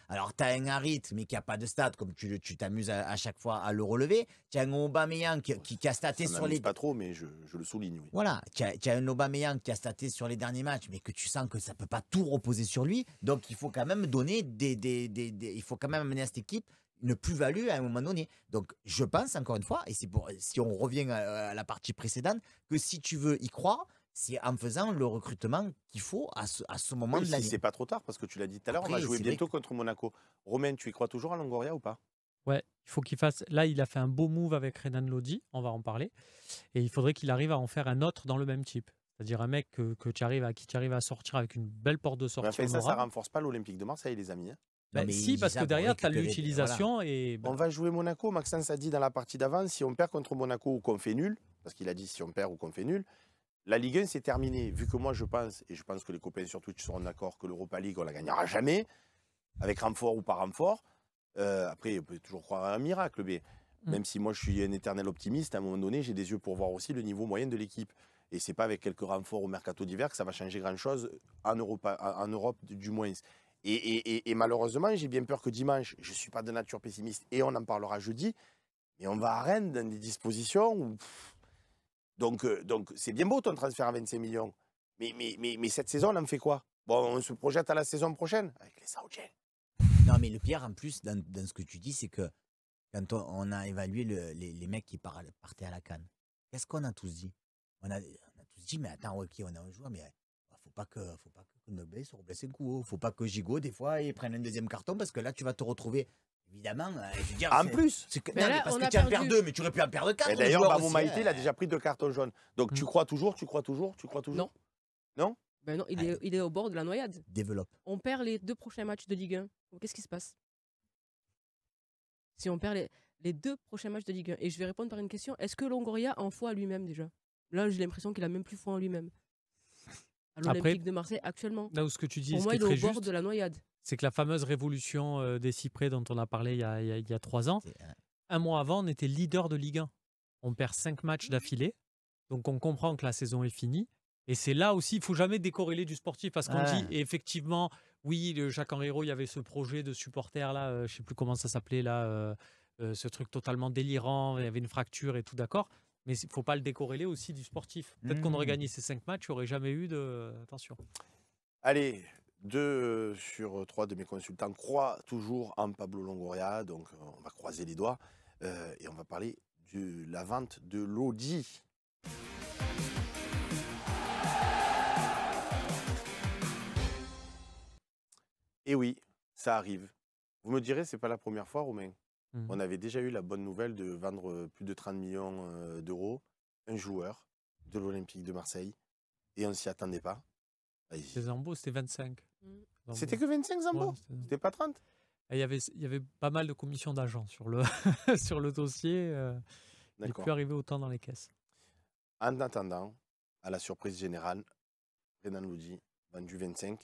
Alors, tu as un Harit, mais qui n'a pas de stats, comme tu t'amuses à chaque fois à le relever. Tu as un Aubameyang qui a staté Ça sur m'amuse les... pas trop, mais je le souligne, oui. Voilà, tu as un Aubameyang qui a staté sur les derniers matchs, mais que tu sens que ça peut pas tout reposer sur lui. Donc, il faut quand même donner il faut quand même amener à cette équipe une plus-value à un moment donné. Donc, je pense, encore une fois, et c'est pour, si on revient à la partie précédente, que si tu veux y croire, c'est en faisant le recrutement qu'il faut à ce moment Oui, de si l'année. c'est pas trop tard, parce que tu l'as dit tout à l'heure, on va Après, jouer c'est vrai bientôt contre Monaco. Romain, tu y crois toujours à Longoria ou pas? Ouais, il faut qu'il fasse. Là, il a fait un beau move avec Renan Lodi, on va en parler. Et il faudrait qu'il arrive à en faire un autre dans le même type. C'est-à-dire un mec qui tu arrives à sortir avec une belle porte de Mais sortie. enfin, ça honorable. renforce pas l'Olympique de Marseille, les amis. Hein. Non, Ben, mais si, il parce dit que ça pour derrière, tu as récupérer- l'utilisation et. On va jouer Monaco. Maxence a dit dans la partie d'avant, si on perd contre Monaco ou qu'on fait nul, parce qu'il a dit si on perd ou qu'on fait nul, la Ligue 1 c'est terminé. Vu que moi je pense, et je pense que les copains sur Twitch seront d'accord, que l'Europa League on la gagnera jamais, avec renfort ou pas renfort. Après, on peut toujours croire à un miracle, mais même si moi je suis un éternel optimiste, à un moment donné, j'ai des yeux pour voir aussi le niveau moyen de l'équipe. Et c'est pas avec quelques renforts au mercato d'hiver que ça va changer grand-chose en Europe du moins. Et malheureusement, j'ai bien peur que dimanche, je ne suis pas de nature pessimiste, et on en parlera jeudi, mais on va à Rennes dans des dispositions où... Donc c'est bien beau ton transfert à 25 millions, mais cette saison, on en fait quoi? Bon, on se projette à la saison prochaine avec les Saoudiens. Non, mais le pire, en plus, dans ce que tu dis, c'est que quand on a évalué les mecs qui partaient à la CAN, qu'est-ce qu'on a tous dit? On a tous dit, mais attends, ok, on a un joueur, mais faut pas que Noblet se reblesse un coup. Faut pas que Gigot, des fois, il prenne un deuxième carton, parce que là, tu vas te retrouver, évidemment, je veux dire... En plus, Mais non, là, mais parce on que a tu en perdu. perds deux, mais tu aurais pu en perdre quatre. et d'ailleurs, joueur Bamou aussi, Maïté, il a déjà pris 2 cartons jaunes. Donc tu crois toujours? Non. Non? Ben non, il est au bord de la noyade. Développe. On perd les 2 prochains matchs de Ligue 1. Donc, qu'est-ce qui se passe? Si on perd les 2 prochains matchs de Ligue 1, et je vais répondre par une question, est-ce que Longoria a en foi à lui-même déjà? Là, j'ai l'impression qu'il a même plus foi en lui-même. À l'Olympique de Marseille actuellement. Là où ce que tu dis, Pour ce moi, qui il est est très au bord juste, de la noyade. c'est que la fameuse révolution des cyprès dont on a parlé il y a 3 ans, un mois avant, on était leader de Ligue 1. On perd 5 matchs d'affilée. Donc on comprend que la saison est finie. Et c'est là aussi, il ne faut jamais décorréler du sportif. Parce qu'on dit, et effectivement, oui, Jacques Henriot, il y avait ce projet de supporter, là, je ne sais plus comment ça s'appelait, là, ce truc totalement délirant, il y avait une fracture et tout, d'accord. Mais il ne faut pas le décorréler aussi du sportif. Peut-être qu'on aurait gagné ces 5 matchs, il n'y aurait jamais eu de... Attention. Allez, 2 sur 3 de mes consultants croient toujours en Pablo Longoria, donc on va croiser les doigts et on va parler de la vente de Lodi. Et oui, ça arrive. Vous me direz, c'est pas la première fois, Romain. On avait déjà eu la bonne nouvelle de vendre plus de 30 millions d'euros un joueur de l'Olympique de Marseille et on ne s'y attendait pas. C'est Zambo, c'était 25. C'était que 25 Zambo? Ouais, C'était pas 30? Et il y avait pas mal de commissions d'agents sur le, sur le dossier. Il n'est plus arrivé autant dans les caisses. En attendant, à la surprise générale, Renan Lodi, vendu 25.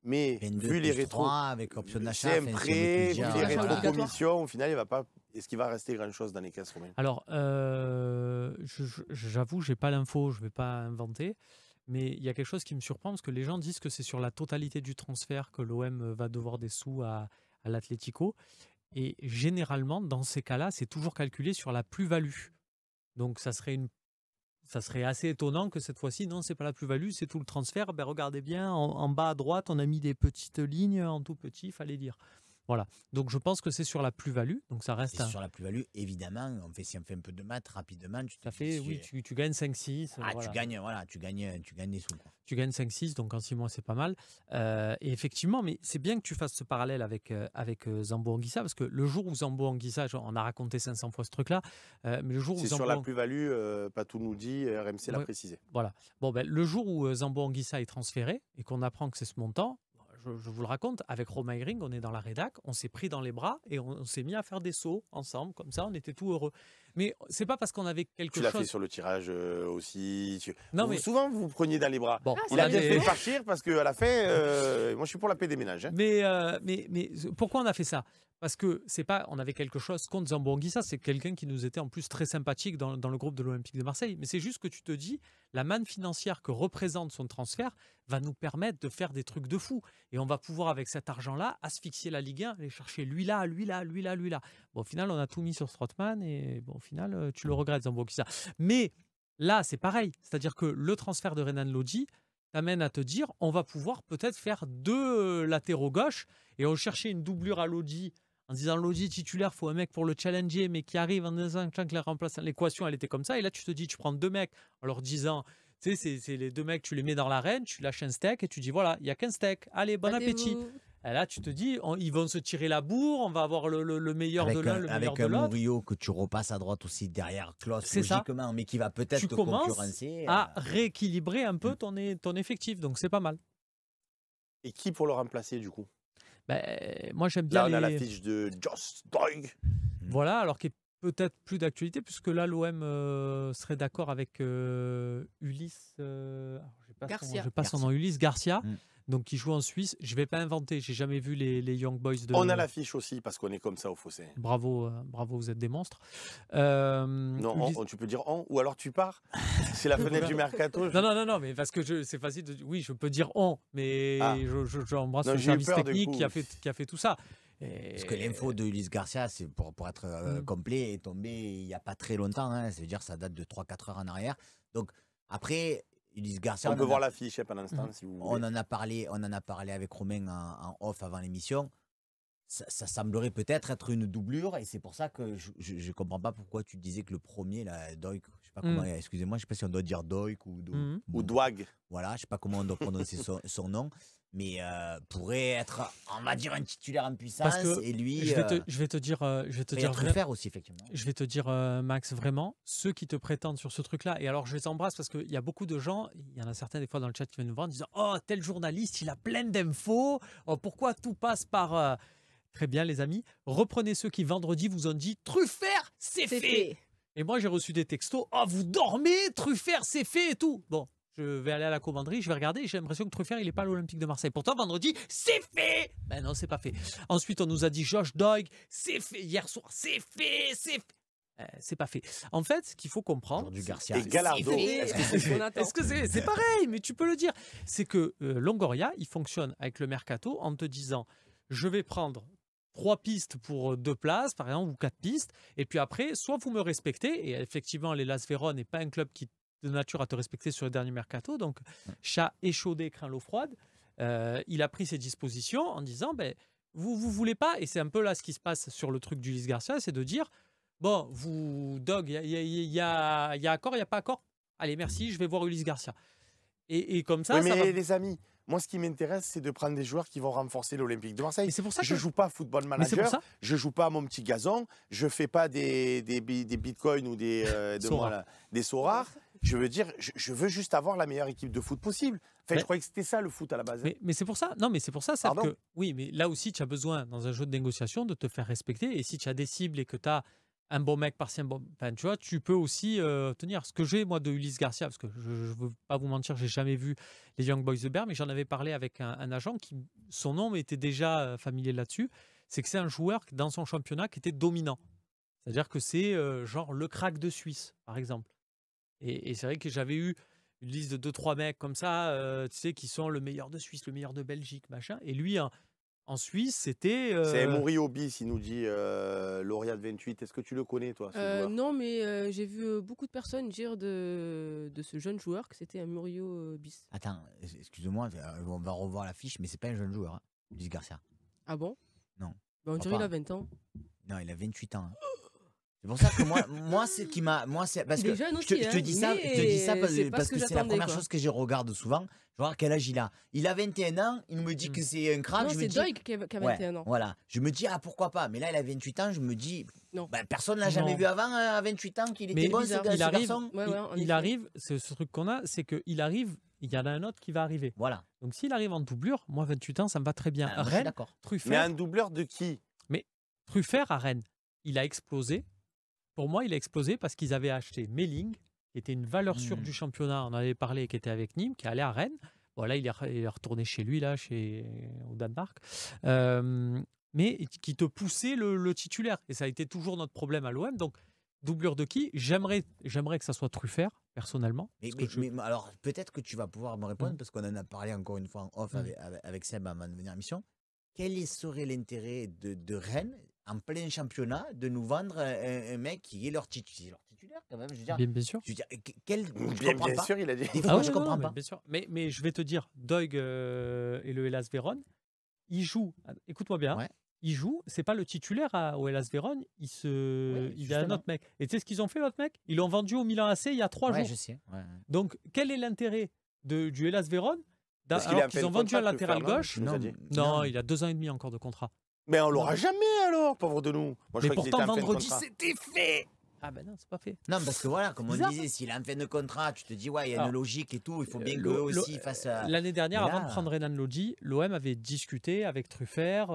Mais 22 vu les plus rétros, 3 avec option d'achat. c'est un enfin, prêt, vu multiplié, les Achat obligatoire. rétro-commissions, au final, il va pas. Est-ce qu'il va rester grand-chose dans les caisses, Romain? Alors, j'avoue, j'ai pas l'info, je vais pas inventer, mais il y a quelque chose qui me surprend parce que les gens disent que c'est sur la totalité du transfert que l'OM va devoir des sous à l'Atlético. Et généralement, dans ces cas-là, c'est toujours calculé sur la plus-value. Donc, ça serait assez étonnant que cette fois-ci, non, c'est pas la plus-value, c'est tout le transfert. Ben, regardez bien, en bas à droite, on a mis des petites lignes en tout petit, il fallait dire. Voilà. Donc, je pense que c'est sur la plus-value. Donc, ça reste Et sur la plus-value, évidemment, si on fait un peu de maths rapidement, tu te ça dis, fait, oui, tu gagnes 5-6. ah, voilà. tu gagnes des sous. Quoi. Tu gagnes 5-6, donc en 6 mois, c'est pas mal. Et effectivement, mais c'est bien que tu fasses ce parallèle avec Zambo Anguissa, parce que le jour où Zambo Anguissa, on a raconté 500 fois ce truc-là, mais le jour où C'est Zambo sur la plus-value, Patou nous dit, RMC l'a Ouais. précisé. Voilà. Bon, ben, le jour où Zambo Anguissa est transféré et qu'on apprend que c'est ce montant, je vous le raconte, avec Romain Hering, on est dans la rédac, on s'est pris dans les bras et on s'est mis à faire des sauts ensemble, comme ça, on était tout heureux. Mais c'est pas parce qu'on avait quelque Tu l'as chose. fait sur le tirage aussi. Non, Vous, mais souvent, vous vous preniez dans les bras. bon, Ah, Il a on bien avait- fait partir parce qu'à la fin, moi je suis pour la paix des ménages. Hein. Mais pourquoi on a fait ça? Parce que c'est pas, on avait quelque chose contre Zambo Anguissa, c'est quelqu'un qui nous était en plus très sympathique dans le groupe de l'Olympique de Marseille. Mais c'est juste que tu te dis, la manne financière que représente son transfert va nous permettre de faire des trucs de fou. Et on va pouvoir, avec cet argent-là, asphyxier la Ligue 1, aller chercher lui là, lui là, lui là, lui là. Bon, au final, on a tout mis sur Strootman et bon, au final, tu le regrettes, Zambo Anguissa. Mais là, c'est pareil. C'est-à-dire que le transfert de Renan Lodi t'amène à te dire, on va pouvoir peut-être faire 2 latéraux gauche et on cherchait une doublure à Lodi en disant Lodi titulaire, faut un mec pour le challenger, mais qui arrive en disant que les remplaçants, l'équation elle était comme ça. Et là, tu te dis, tu prends 2 mecs en leur disant, tu sais, c'est les 2 mecs, tu les mets dans l'arène, tu lâches un steak et tu dis voilà, il y a qu'un steak. Allez, bon appétit. Battez-vous. Et là, tu te dis, ils vont se tirer la bourre, on va avoir le meilleur de l'un, le meilleur Avec de un l'autre. Murillo que tu repasses à droite aussi derrière Klaus, C'est ça. logiquement, mais qui va peut-être Tu te commences concurrencer. à rééquilibrer un peu ton effectif, donc c'est pas mal. Et qui pour le remplacer du coup? Ben, moi, j'aime bien Là, on a les... la fiche de Josh Doig. Voilà, alors qui est peut-être plus d'actualité, puisque là, l'OM serait d'accord avec Ulysse. Alors, Garcia. j'ai pas son nom, Ulysse Garcia, Mm. donc qui joue en Suisse. Je vais pas inventer, j'ai jamais vu les Young Boys de. On a la fiche aussi parce qu'on est comme ça au fossé. Bravo, bravo, vous êtes des monstres. Non, Ulysse- tu peux dire on ou alors tu pars. C'est la fenêtre du mercato. Non, mais parce que c'est facile de. Oui, je peux dire on, mais Ah. j'embrasse Non, le j'ai eu service peur, du technique coup. qui a fait tout ça. Et- Parce que l'info de Ulysse Garcia, c'est pour être complet, est tombée il n'y a pas très longtemps. Hein, c'est-à-dire ça date de 3-4 heures en arrière. Donc après, Ulysse Garcia, On peut voir la fiche pendant l'instant si vous on voulez. en a parlé avec Romain en off avant l'émission. Ça semblerait peut-être être une doublure et c'est pour ça que je ne comprends pas pourquoi tu disais que le premier, là, Doik, je sais pas comment, excusez-moi, je sais pas si on doit dire Doik ou Ou Douag. voilà, je sais pas comment on doit prononcer son nom, mais pourrait être, on va dire, un titulaire en puissance Parce que et lui, je vais te dire, Truffert aussi effectivement. Je vais te dire, Max, vraiment, ceux qui te prétendent sur ce truc-là, et alors je les embrasse parce qu'il y a beaucoup de gens, il y en a certains des fois dans le chat qui viennent nous voir en disant « Oh, tel journaliste, il a plein d'infos, oh, pourquoi tout passe par… Très bien, les amis, reprenez ceux qui vendredi vous ont dit « Truffert, c'est C'est fait !» fait. Et moi, j'ai reçu des textos « Oh, vous dormez, Truffert, c'est fait !» et tout. Bon, je vais aller à la commanderie, je vais regarder, j'ai l'impression que Truffert, il n'est pas à l'Olympique de Marseille. Pourtant, vendredi, c'est fait. Ben non, c'est pas fait. Ensuite, on nous a dit Josh Doig, c'est fait. Hier soir, c'est fait, c'est fait. C'est pas fait. En fait, ce qu'il faut comprendre, Aujourd'hui, Garcia. Et Gallardo. fait. Est-ce que c'est C'est ce qu'on attend. est-ce que c'est pareil, mais tu peux le dire. C'est que Longoria, il fonctionne avec le mercato en te disant je vais prendre 3 pistes pour 2 places, par exemple, ou 4 pistes. Et puis après, soit vous me respectez, et effectivement, les Las Véron n'est pas un club qui de nature à te respecter sur le dernier mercato. Donc, chat échaudé craint l'eau froide. Il a pris ses dispositions en disant ben, vous voulez pas, et c'est un peu là ce qui se passe sur le truc d'Ulysse Garcia, c'est de dire bon, vous, Dog, il y a accord, il n'y a pas accord. Allez, merci, je vais voir Ulysse Garcia. Et comme ça, Oui, ça mais va. les amis, moi ce qui m'intéresse, c'est de prendre des joueurs qui vont renforcer l'Olympique de Marseille. Mais c'est pour ça Je que joue pas à Football Mais c'est pour Manager, ça. je joue pas à mon petit gazon, je fais pas des bitcoins ou des Sora. des Sorars. Je veux dire, je veux juste avoir la meilleure équipe de foot possible. Enfin, Mais- je croyais que c'était ça le foot à la base. Mais c'est pour ça. Non, mais c'est pour ça, c'est Pardon que oui, mais là aussi, tu as besoin dans un jeu de négociation de te faire respecter. Et si tu as des cibles et que tu as un bon mec par-ci, un bon. Enfin, tu vois, tu peux aussi tenir. Ce que j'ai, moi, de Ulysse Garcia, parce que je ne veux pas vous mentir, j'ai jamais vu les Young Boys de Berne, mais j'en avais parlé avec un agent qui, son nom était déjà familier là-dessus. C'est que c'est un joueur dans son championnat qui était dominant. C'est-à-dire que c'est genre le crack de Suisse, par exemple. Et c'est vrai que j'avais eu une liste de 2-3 mecs comme ça, tu sais, qui sont le meilleur de Suisse, le meilleur de Belgique, machin. Et lui, en Suisse, c'était. C'est Emory Obis, il nous dit L'Oréal 28. Est-ce que tu le connais, toi, ce joueur? Non, mais j'ai vu beaucoup de personnes dire de ce jeune joueur que c'était un Murillo bis. Attends, excuse-moi, on va revoir la fiche, mais c'est pas un jeune joueur, hein, Ulysse Garcia. Ah bon? Non. Bah, on dirait il a 20 ans. Non, il a 28 ans. Hein. C'est pour ça que moi c'est qui m'a. Moi, c'est parce Il que est jeune je te aussi, dis ça, mais je te dis ça c'est pas parce ce que que c'est la j'attendais, première quoi. chose que je regarde souvent. Je vois quel âge il a. Il a 21 ans, il me dit que c'est un crack. Non, je me c'est dis, Doig qui a 21 ans. Voilà. Je me dis, ah pourquoi pas. Mais là, il a 28 ans, je me dis, Non. bah, personne n'a jamais Non. vu avant à 28 ans qu'il était Mais bon, ce bizarre. il arrive, garçon. Ouais, en il effet. arrive, c'est ce truc qu'on a, c'est qu'il arrive, il y en a un autre qui va arriver. Voilà. Donc s'il arrive en doublure, moi 28 ans, ça me va très bien. Ah, moi, je suis Rennes, d'accord. Mais Truffert, un doubleur de qui? Truffert à Rennes, il a explosé. Pour moi, il a explosé parce qu'ils avaient acheté Melling, qui était une valeur sûre du championnat, on en avait parlé, qui était avec Nîmes, qui allait à Rennes. Bon, là, il est retourné chez lui, là, au Danemark. Mais qui te poussait le titulaire. Et ça a été toujours notre problème à l'OM. Donc, doublure de qui? J'aimerais que ça soit Truffert, personnellement. Mais alors, peut-être que tu vas pouvoir me répondre, Mhm. parce qu'on en a parlé encore une fois en off avec Seb avant de venir à mission. Quel serait l'intérêt de Rennes, en plein championnat, de nous vendre un mec qui est leur titulaire quand même? Je veux dire, Bien sûr. je veux dire, je Bien, comprends bien pas. sûr, il a dit. Des fois, Ah je ouais, comprends non, pas. bien sûr. Mais je vais te dire, Doig et le Hellas Vérone, ils jouent. Écoute-moi bien. Ouais. Ils jouent. C'est pas le titulaire au Hellas Vérone. Il a un justement. autre mec. Et tu sais ce qu'ils ont fait, l'autre mec? Ils l'ont vendu au Milan AC il y a 3 Ouais, jours. je sais. Ouais. Donc, quel est l'intérêt du Hellas Vérone Parce qu'il alors a qu'ils fait ont le vendu un contrat, latéral Truffert, non? gauche? Tu nous as dit. Non, il a 2 ans et demi encore de contrat. Mais on l'aura jamais alors, pauvre de nous. Moi, je Mais crois qu'il pourtant, était en fin de vendredi, contrat. c'était fait. Ah ben non, c'est pas fait. Non, parce que voilà, comme on Bizarre, disait, s'il est en fin de contrat, tu te dis, ouais, il y a une Alors, logique et tout, il faut bien le- qu'eux le- aussi fassent. L'année dernière, mais avant là- de prendre Renan Lodji, l'OM avait discuté avec Truffert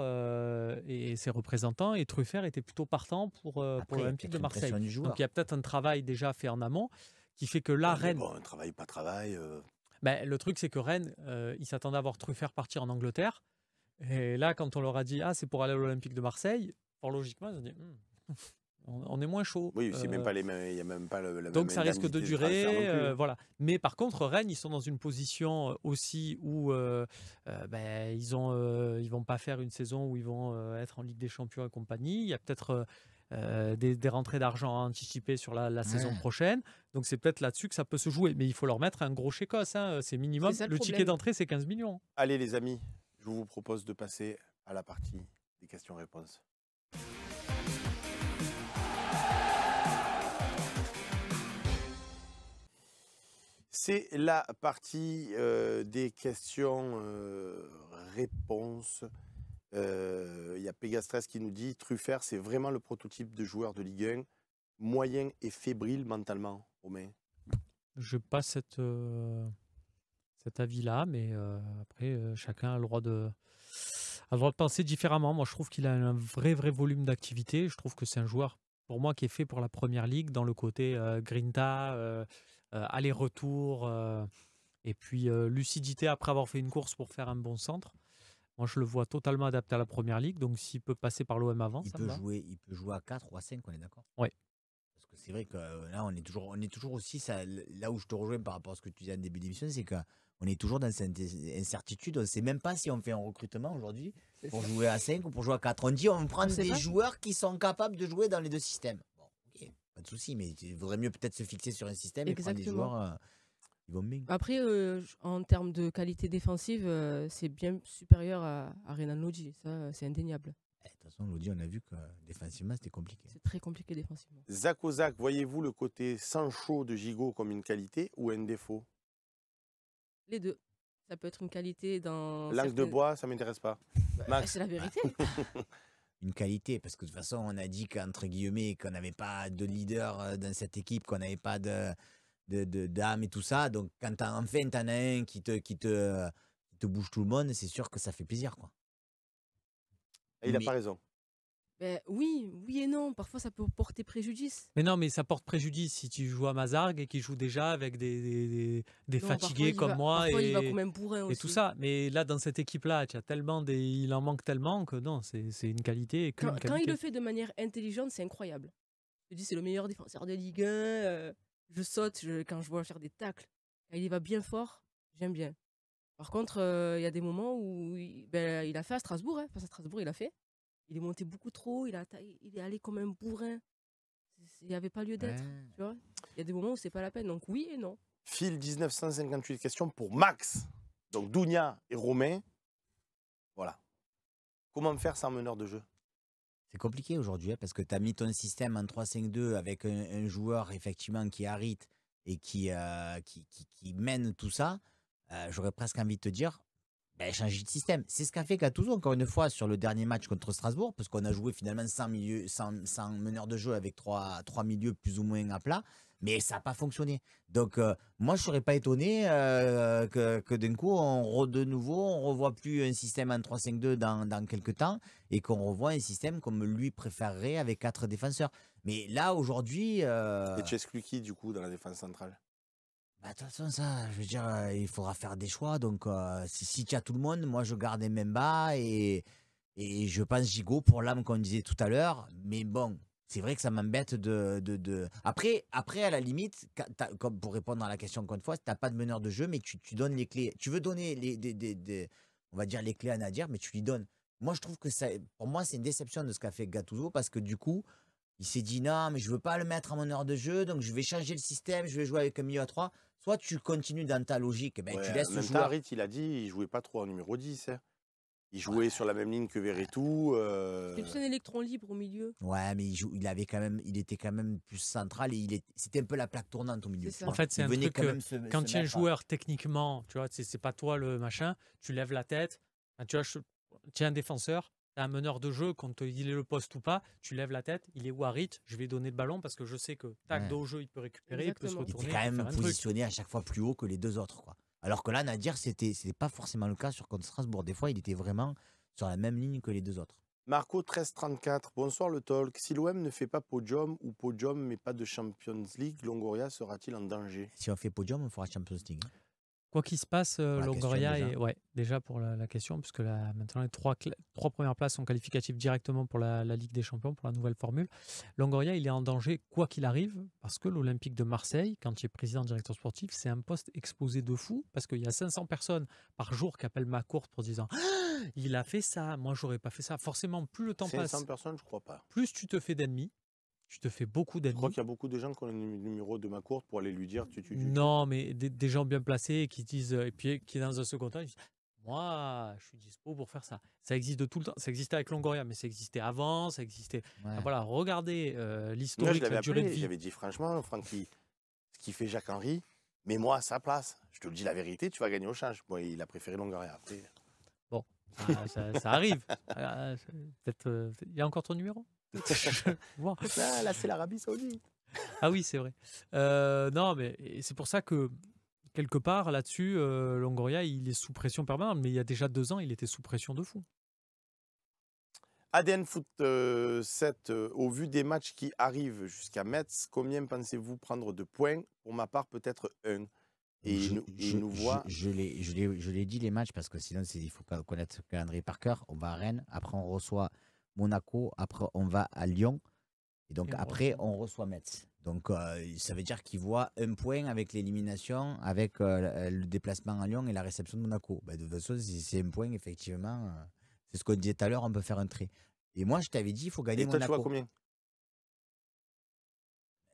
et ses représentants, et Truffert était plutôt partant pour Après, l'Olympique de peut-être une Marseille. pression du joueur. Donc il y a peut-être un travail déjà fait en amont qui fait que là, Ouais, mais Rennes. bon, travail, pas travail. Ben, le truc, c'est que Rennes, ils s'attendaient à voir Truffert partir en Angleterre. Et là, quand on leur a dit, ah, c'est pour aller à l'Olympique de Marseille, fort logiquement, ils ont dit, on est moins chaud. Oui, c'est même pas les mêmes. Il n'y a même pas la Donc même ça risque de indemnité transfert non durer, plus, hein. voilà. Mais par contre, Rennes, ils sont dans une position aussi où ils vont pas faire une saison où ils vont être en Ligue des Champions et compagnie. Il y a peut-être des rentrées d'argent anticipées sur la saison prochaine. Donc c'est peut-être là-dessus que ça peut se jouer. Mais il faut leur mettre un gros chécos, hein. C'est minimum. C'est ça, le Le ticket problème. d'entrée, c'est 15 millions. Allez, les amis, je vous propose de passer à la partie des questions-réponses. C'est la partie des questions-réponses. Il y a Pégastress qui nous dit Truffert, c'est vraiment le prototype de joueur de Ligue 1, moyen et fébrile mentalement, Romain. Je passe cet avis-là, mais après, chacun a le droit de penser différemment. Moi, je trouve qu'il a un vrai volume d'activité. Je trouve que c'est un joueur, pour moi, qui est fait pour la première ligue, dans le côté grinta, aller-retour, et puis lucidité après avoir fait une course pour faire un bon centre. Moi, je le vois totalement adapté à la première ligue. Donc, s'il peut passer par l'OM avant, Il ça peut me va. jouer à 4 ou à 5, on est d'accord? Ouais. Parce que c'est vrai que là, on est toujours aussi, ça, là où je te rejoins par rapport à ce que tu disais en début d'émission, c'est qu'on est toujours dans cette incertitude. On ne sait même pas si on fait un recrutement aujourd'hui pour jouer à 5 ou pour jouer à 4. On dit on prend sait des pas. joueurs qui sont capables de jouer dans les deux systèmes. Bon, ok, pas de souci, mais il vaudrait mieux peut-être se fixer sur un système et prendre des Exactement. joueurs qui vont bien. Après, en termes de qualité défensive, c'est bien supérieur à Renan Lodji. Ça, c'est indéniable. De toute façon, Lodi, on a vu que défensivement, c'était compliqué. C'est très compliqué défensivement. Zach Ozak, voyez-vous le côté sans chaud de Gigot comme une qualité ou un défaut? Les deux. Ça peut être une qualité dans. Langue de certaines- bois, ça m'intéresse pas. Max. C'est la vérité. Une qualité, parce que de toute façon, on a dit qu'entre guillemets, qu'on n'avait pas de leader dans cette équipe, qu'on n'avait pas d'âme et tout ça. Donc, quand enfin t'en as un qui te bouge tout le monde, c'est sûr que ça fait plaisir, quoi. Il n'a Mais- pas raison. Ben, oui et non. Parfois, ça peut porter préjudice. Mais non, mais ça porte préjudice si tu joues à Mazargues et qu'il joue déjà avec des Non, parfois, fatigués comme moi parfois, il va comme un bourrin et tout aussi. ça. Mais là, dans cette équipe-là, il en manque tellement que non, c'est une qualité et qu'une Quand il qualité. le fait de manière intelligente, c'est incroyable. Je te dis, c'est le meilleur défenseur de Ligue 1. Je saute quand je vois faire des tacles. Quand il y va bien fort, j'aime bien. Par contre, il y a des moments où il a fait à Strasbourg. Face à Strasbourg, il a fait. Il est monté beaucoup trop. Il est allé comme un bourrin. Il n'y avait pas lieu d'être. Ouais. Tu vois, il y a des moments où c'est pas la peine. Donc oui et non. Phil, 1958 questions pour Max. Donc Dounia et Romain. Voilà. Comment faire sans meneur de jeu? C'est compliqué aujourd'hui parce que tu as mis ton système en 3-5-2 avec un joueur effectivement qui arrête et qui mène tout ça. J'aurais presque envie de te dire, changer de système. C'est ce qu'a fait Gattuso encore une fois sur le dernier match contre Strasbourg parce qu'on a joué finalement sans meneur de jeu avec trois milieux plus ou moins à plat. Mais ça n'a pas fonctionné. Donc, moi, je ne serais pas étonné que d'un coup, de nouveau, on ne revoit plus un système en 3-5-2 dans quelques temps et qu'on revoit un système comme lui préférerait avec 4 défenseurs. Mais là, aujourd'hui... Et tu exclus qui, du coup, dans la défense centrale? De toute façon, ça, je veux dire, il faudra faire des choix. Donc, si tu as tout le monde, moi, je garde Mbemba et je pense Gigot pour l'âme qu'on disait tout à l'heure. Mais bon, c'est vrai que ça m'embête de... Après, à la limite, comme pour répondre à la question encore une fois, tu n'as pas de meneur de jeu, mais tu donnes les clés. Tu veux donner on va dire les clés à Nadir, mais tu lui donnes. Moi, je trouve que pour moi, c'est une déception de ce qu'a fait Gattuso parce que du coup, il s'est dit non, mais je veux pas le mettre en meneur de jeu, donc je vais changer le système, je vais jouer avec un milieu à 3. Soit tu continues dans ta logique, tu laisses le joueur. Harit, il a dit il jouait pas trop en numéro 10. Hein. Il jouait sur la même ligne que Verretou. C'est plus un électron libre au milieu. Ouais, mais il était quand même plus central et c'était un peu la plaque tournante au milieu. C'est ça. En fait, c'est un truc que quand tu es un mettre- joueur techniquement, tu vois, c'est pas toi le machin, tu lèves la tête, tu vois, tu es un défenseur, tu as un meneur de jeu, quand il est le poste ou pas, tu lèves la tête, il est où Harit, je vais donner le ballon parce que je sais que tac, dos au jeu, il peut récupérer, il peut se Exactement. Il retourner. était quand il peut même faire un truc. positionné à chaque fois plus haut que les deux autres, quoi. Alors que là, Nadir, c'était pas forcément le cas sur contre Strasbourg. Des fois, il était vraiment sur la même ligne que les deux autres. Marco 1334, bonsoir le talk. Si l'OM ne fait pas podium ou podium mais pas de Champions League, Longoria sera-t-il en danger? Si on fait podium, on fera Champions League. Quoi qu'il se passe, la Longoria question, est déjà pour la question, puisque maintenant les trois premières places sont qualificatives directement pour la Ligue des Champions, pour la nouvelle formule. Longoria, il est en danger quoi qu'il arrive, parce que l'Olympique de Marseille, quand il est président directeur sportif, c'est un poste exposé de fou, parce qu'il y a 500 personnes par jour qui appellent Macourt pour disant ah, il a fait ça, moi j'aurais pas fait ça. Forcément, plus le temps 500 passe, personnes, je crois pas. plus tu te fais d'ennemis. Tu te fais beaucoup Je d'ennemis. crois qu'il y a beaucoup de gens qui ont le numéro de Macourt pour aller lui dire Non, mais des gens bien placés qui disent, et puis qui dans un second temps, ils disent moi, je suis dispo pour faire ça. Ça existe de tout le temps. Ça existait avec Longoria, mais ça existait avant, ça existait. Ouais. Voilà, regardez Moi, l'historique, je l'avais la durée de appelé, vie. j'avais dit franchement, Francky, ce qui fait Jacques-Henri, mets-moi à sa place. Je te le dis la vérité, tu vas gagner au change. Bon, il a préféré Longoria. Après... Ça arrive. Peut-être, il y a encore ton numéro. Voir. Ah, là, c'est l'Arabie Saoudite. Ah oui, c'est vrai. Non, mais c'est pour ça que quelque part là-dessus, Longoria, il est sous pression permanente. Mais il y a déjà 2 ans, il était sous pression de fou. ADN Foot 7, au vu des matchs qui arrivent jusqu'à Metz, combien pensez-vous prendre de points? Pour ma part, peut-être 1. Et il nous voit. Je l'ai dit les matchs parce que sinon il faut connaître le calendrier par cœur. On va à Rennes, après on reçoit Monaco, après on va à Lyon et donc après on reçoit Metz. Donc ça veut dire qu'il voit 1 point avec l'élimination, avec le déplacement à Lyon et la réception de Monaco. De toute façon, si c'est 1 point, effectivement, c'est ce qu'on disait tout à l'heure, on peut faire un trait. Et moi je t'avais dit il faut gagner Et toi, Monaco. tu vois combien?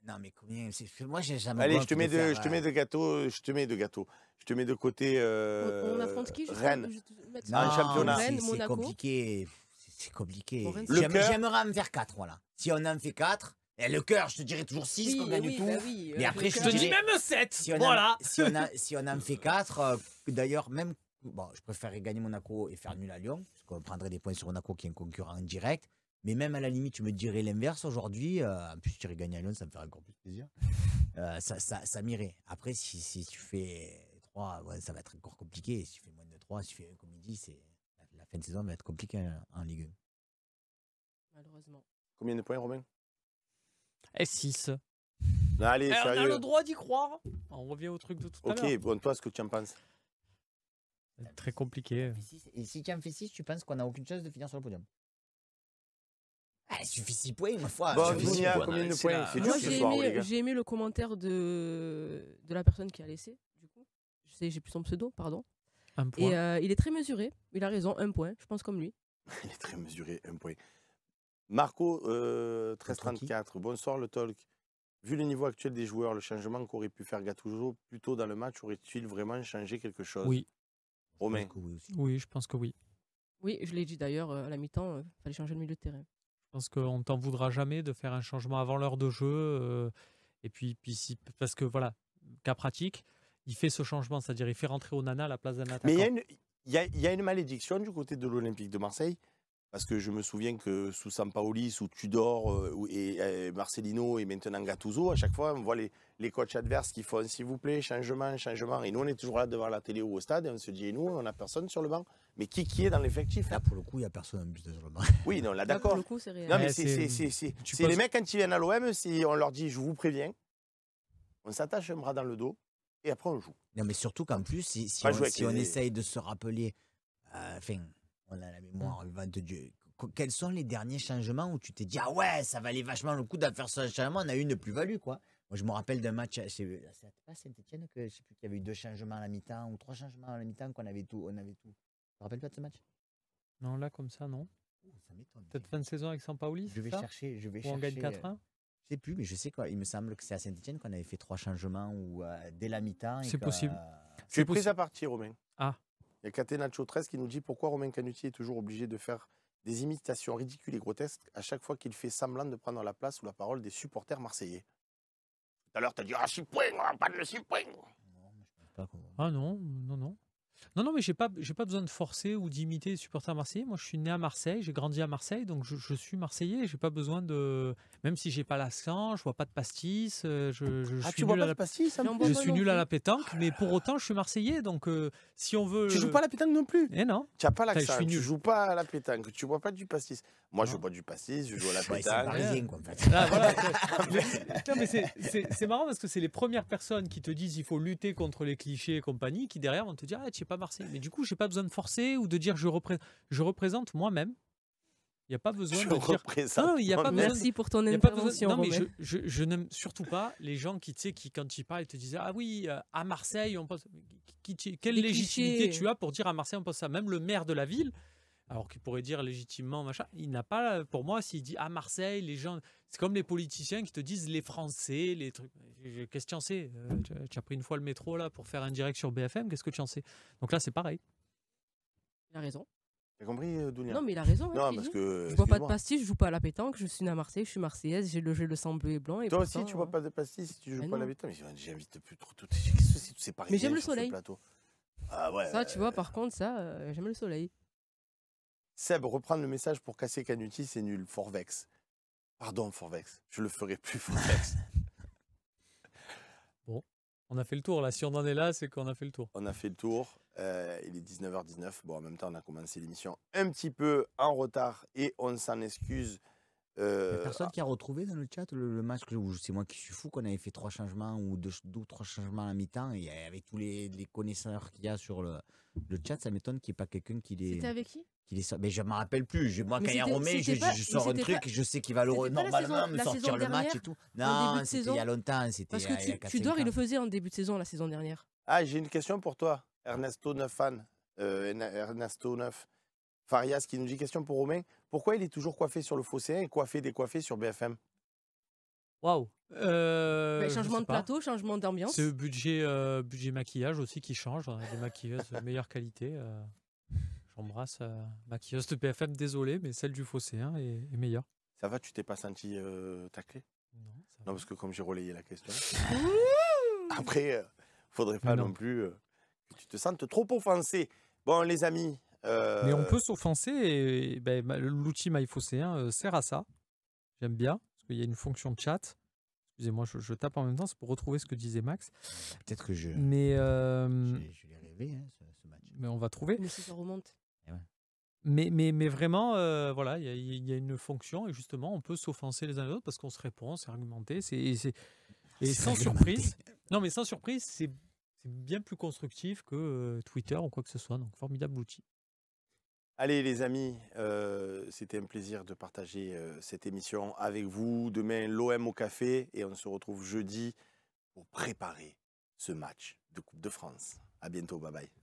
Non mais combien? Moi j'ai jamais. Allez, je te mets de gâteau. Je te mets de côté On affronte qui Rennes. Non, en championnat. Rennes, c'est Monaco. compliqué. C'est compliqué. Bon, Rennes, J'aimerais en faire 4, voilà. Si on en fait 4, et le cœur, je te dirais toujours 6 qu'on gagne tout. Mais après, Je te dis même 7. Si on, voilà. si on en fait 4, d'ailleurs, même. Bon, je préférerais gagner Monaco et faire nul à Lyon, parce qu'on prendrait des points sur Monaco qui est un concurrent direct. Mais même à la limite, tu me dirais l'inverse aujourd'hui. En plus, tu irais gagner à Lyon, ça me ferait encore plus plaisir. Ça m'irait. Après, si tu fais 3, ouais, ça va être encore compliqué. Si tu fais moins de 3, si tu fais 1 comme il dit, la fin de saison va être compliquée en Ligue 1. Malheureusement. Combien de points, Romain? Et 6. Allez, On a sérieux. le droit d'y croire. On revient au truc de tout à l'heure. Ok, bon, toi, ce que tu en penses? C'est très compliqué. Et si tu en fais 6, tu penses qu'on n'a aucune chance de finir sur le podium? Il suffit 6 points, ma foi. Bon, Suffit six Dunia, points. combien de c'est points? la- C'est dur Moi, ce soir, les gars. j'ai aimé le commentaire de la personne qui a laissé, du coup. J'ai plus son pseudo, pardon. Un point. Et il est très mesuré. Il a raison, 1 point. Je pense comme lui. Il est très mesuré, 1 point. Marco, 1334, bonsoir le talk. Vu le niveau actuel des joueurs, le changement qu'aurait pu faire Gattuso plus tôt dans le match aurait-il vraiment changé quelque chose? Oui. Romain. Je pense que oui aussi. Oui, je pense que oui. Oui, je l'ai dit d'ailleurs à la mi-temps, il fallait changer le milieu de terrain. Je pense qu'on ne t'en voudra jamais de faire un changement avant l'heure de jeu. Et puis parce que voilà, cas pratique, il fait ce changement, c'est-à-dire il fait rentrer Onana à la place d'un attaquant. Mais il y a une malédiction du côté de l'Olympique de Marseille, parce que je me souviens que sous Sampaoli, sous Tudor et Marcelino et maintenant Gattuso, à chaque fois, on voit les coachs adverses qui font s'il vous plaît, changement, changement. Et nous, on est toujours là devant la télé ou au stade et on se dit, et nous, on n'a personne sur le banc. Mais qui est dans l'effectif? Là, pour le coup, il n'y a personne en plus sur le banc. Oui, non, là, Là, pour d'accord. le coup, c'est réel. Non, mais Ouais, c'est poses- les mecs, quand ils viennent à l'OM, on leur dit, je vous préviens, on s'attache un bras dans le dos et après on joue. Non, mais surtout qu'en plus, si Pas jouer on avec les- essaye de se rappeler, enfin, on a la mémoire vivante de Dieu. Quels sont les derniers changements où tu t'es dit, ah ouais, ça valait vachement le coup de faire ce changement, on a eu une plus-value, quoi. Moi, je me rappelle d'un match, c'est pas Saint-Etienne que je sais plus qu'il y avait eu 2 changements à la mi-temps ou 3 changements à la mi-temps qu'on avait tout. Tu te rappelles pas de ce match? Non, là, comme ça, non. Ça m'étonne. Peut-être fin de saison avec Sampaoli, Je vais c'est ça chercher. Où on gagne 4-1. Je sais plus, mais je sais quoi. Il me semble que c'est à Saint-Etienne qu'on avait fait 3 changements ou dès la mi-temps. et C'est que, possible. Tu es possible. pris à partie, Romain. Ah. Il y a Catenaccio 13 qui nous dit pourquoi Romain Canuti est toujours obligé de faire des imitations ridicules et grotesques à chaque fois qu'il fait semblant de prendre la place ou la parole des supporters marseillais. Tout à l'heure, tu as dit ah, 6 points, pas de 6 points. Non, mais je pense pas qu'on- Ah non. Non, mais j'ai pas besoin de forcer ou d'imiter les supporters marseillais. Moi, je suis né à Marseille, j'ai grandi à Marseille, donc je suis marseillais. J'ai pas besoin de, même si j'ai pas l'accent, je vois pas de pastis. Je Ah, suis tu bois nul pas à de la, pastis, ça J'en me bois je pas suis non nul à plus. la pétanque, mais pour autant, je suis marseillais. Donc, si on veut, Tu joues pas à la pétanque non plus. Eh non. Tu n'as pas Enfin, je l'accent, suis tu nul. joues pas à la pétanque, tu bois pas du pastis. Moi, je Non. bois du pastis, je joue à la Ouais, c'est pétanque. parisien, quoi, en fait. Là, voilà. Non, mais c'est marrant parce que c'est les premières personnes qui te disent il faut lutter contre les clichés et compagnie qui derrière vont te dire ah tu es pas Marseille. Mais du coup j'ai pas besoin de forcer ou de dire je représente moi-même. Il n'y a pas besoin Je de dire. représente Non, il y a pas moi-même. besoin de- Merci pour ton il y a pas besoin- intervention, Non mais Romain. je n'aime surtout pas les gens qui tu sais qui quand ils parlent ils te disent ah oui à Marseille on pense quelle Des légitimité clichés. tu as pour dire à Marseille on pense ça. Même le maire de la ville. Alors qu'il pourrait dire légitimement, machin, il n'a pas, pour moi, s'il dit à Marseille, les gens, c'est comme les politiciens qui te disent les Français, les trucs. Qu'est-ce que tu en sais? Tu as pris une fois le métro là pour faire un direct sur BFM, qu'est-ce que tu en sais? Donc là, c'est pareil. Il a raison. T'as compris, Dounia? Non, mais il a raison. Non, il parce dit. que. Je bois pas de excuse-moi. pastis, je joue pas à la pétanque, je suis né à Marseille, je suis marseillaise, j'ai le sang bleu et blanc. Et Toi pourtant, aussi, tu bois pas de pastis si tu joues Mais pas à la non. pétanque. Mais j'invite plus trop. Qu'est-ce que c'est tous ces Parisiens j'aime le sur ce soleil. plateau? Ah ouais. Ça, tu vois, par contre, ça, j'aime le soleil. Seb, reprendre le message pour casser Canuti, c'est nul. Forvex. Pardon, Forvex. Je le ferai plus, Forvex. On a fait le tour là. Si on en est là, c'est qu'on a fait le tour. On a fait le tour. Il est 19h19. Bon, en même temps, on a commencé l'émission un petit peu en retard et on s'en excuse. Il y a personne qui a retrouvé dans le chat le match où c'est moi qui suis fou qu'on avait fait 3 changements ou 2 ou 3 changements à la mi-temps et avec tous les connaisseurs qu'il y a sur le chat, ça m'étonne qu'il n'y ait pas quelqu'un qui les. C'était avec qui? Mais je ne me rappelle plus. Moi, Mais quand il y a c'était- Romain, c'était pas- je sors un mais truc, c'était je sais qu'il va c'était pas la normalement saison- me la sortir saison le match dernière, et tout. début Non, de c'était il y a saison. longtemps. C'était Parce il y a que 4-5 Tudor, il ans. le faisait en début de saison, la saison dernière. Ah, j'ai une question pour toi, Ernesto 9 fan. Ernesto 9. Farias qui nous dit question pour Romain. Pourquoi il est toujours coiffé sur le fossé et coiffé, décoiffé sur BFM? Waouh. Changement de plateau, changement d'ambiance. C'est budget maquillage aussi qui change. On a des maquilleuses de meilleure qualité. J'embrasse maquilleuse de BFM, désolé, mais celle du Phocéen est meilleure. Ça va, tu t'es pas senti taclé? Non, ça Non, va. parce que comme j'ai relayé la question. Après, faudrait pas Mais non. non plus que tu te sentes trop offensé. Bon, les amis. Mais on peut s'offenser et l'outil MyPhocéen sert à ça. J'aime bien, parce qu'il y a une fonction de chat. Excusez-moi, je tape en même temps, c'est pour retrouver ce que disait Max. Peut-être que je Mais, l'ai rêvé, hein, ce match. mais on va trouver. Mais si ça remonte. Mais vraiment, voilà, il y a une fonction et justement, on peut s'offenser les uns les autres parce qu'on se répond, c'est argumenté, et C'est sans réglementé. surprise. Non, mais sans surprise, c'est bien plus constructif que Twitter ou quoi que ce soit. Donc, formidable outil. Allez les amis, c'était un plaisir de partager cette émission avec vous. Demain, l'OM au café et on se retrouve jeudi pour préparer ce match de Coupe de France. À bientôt, bye bye.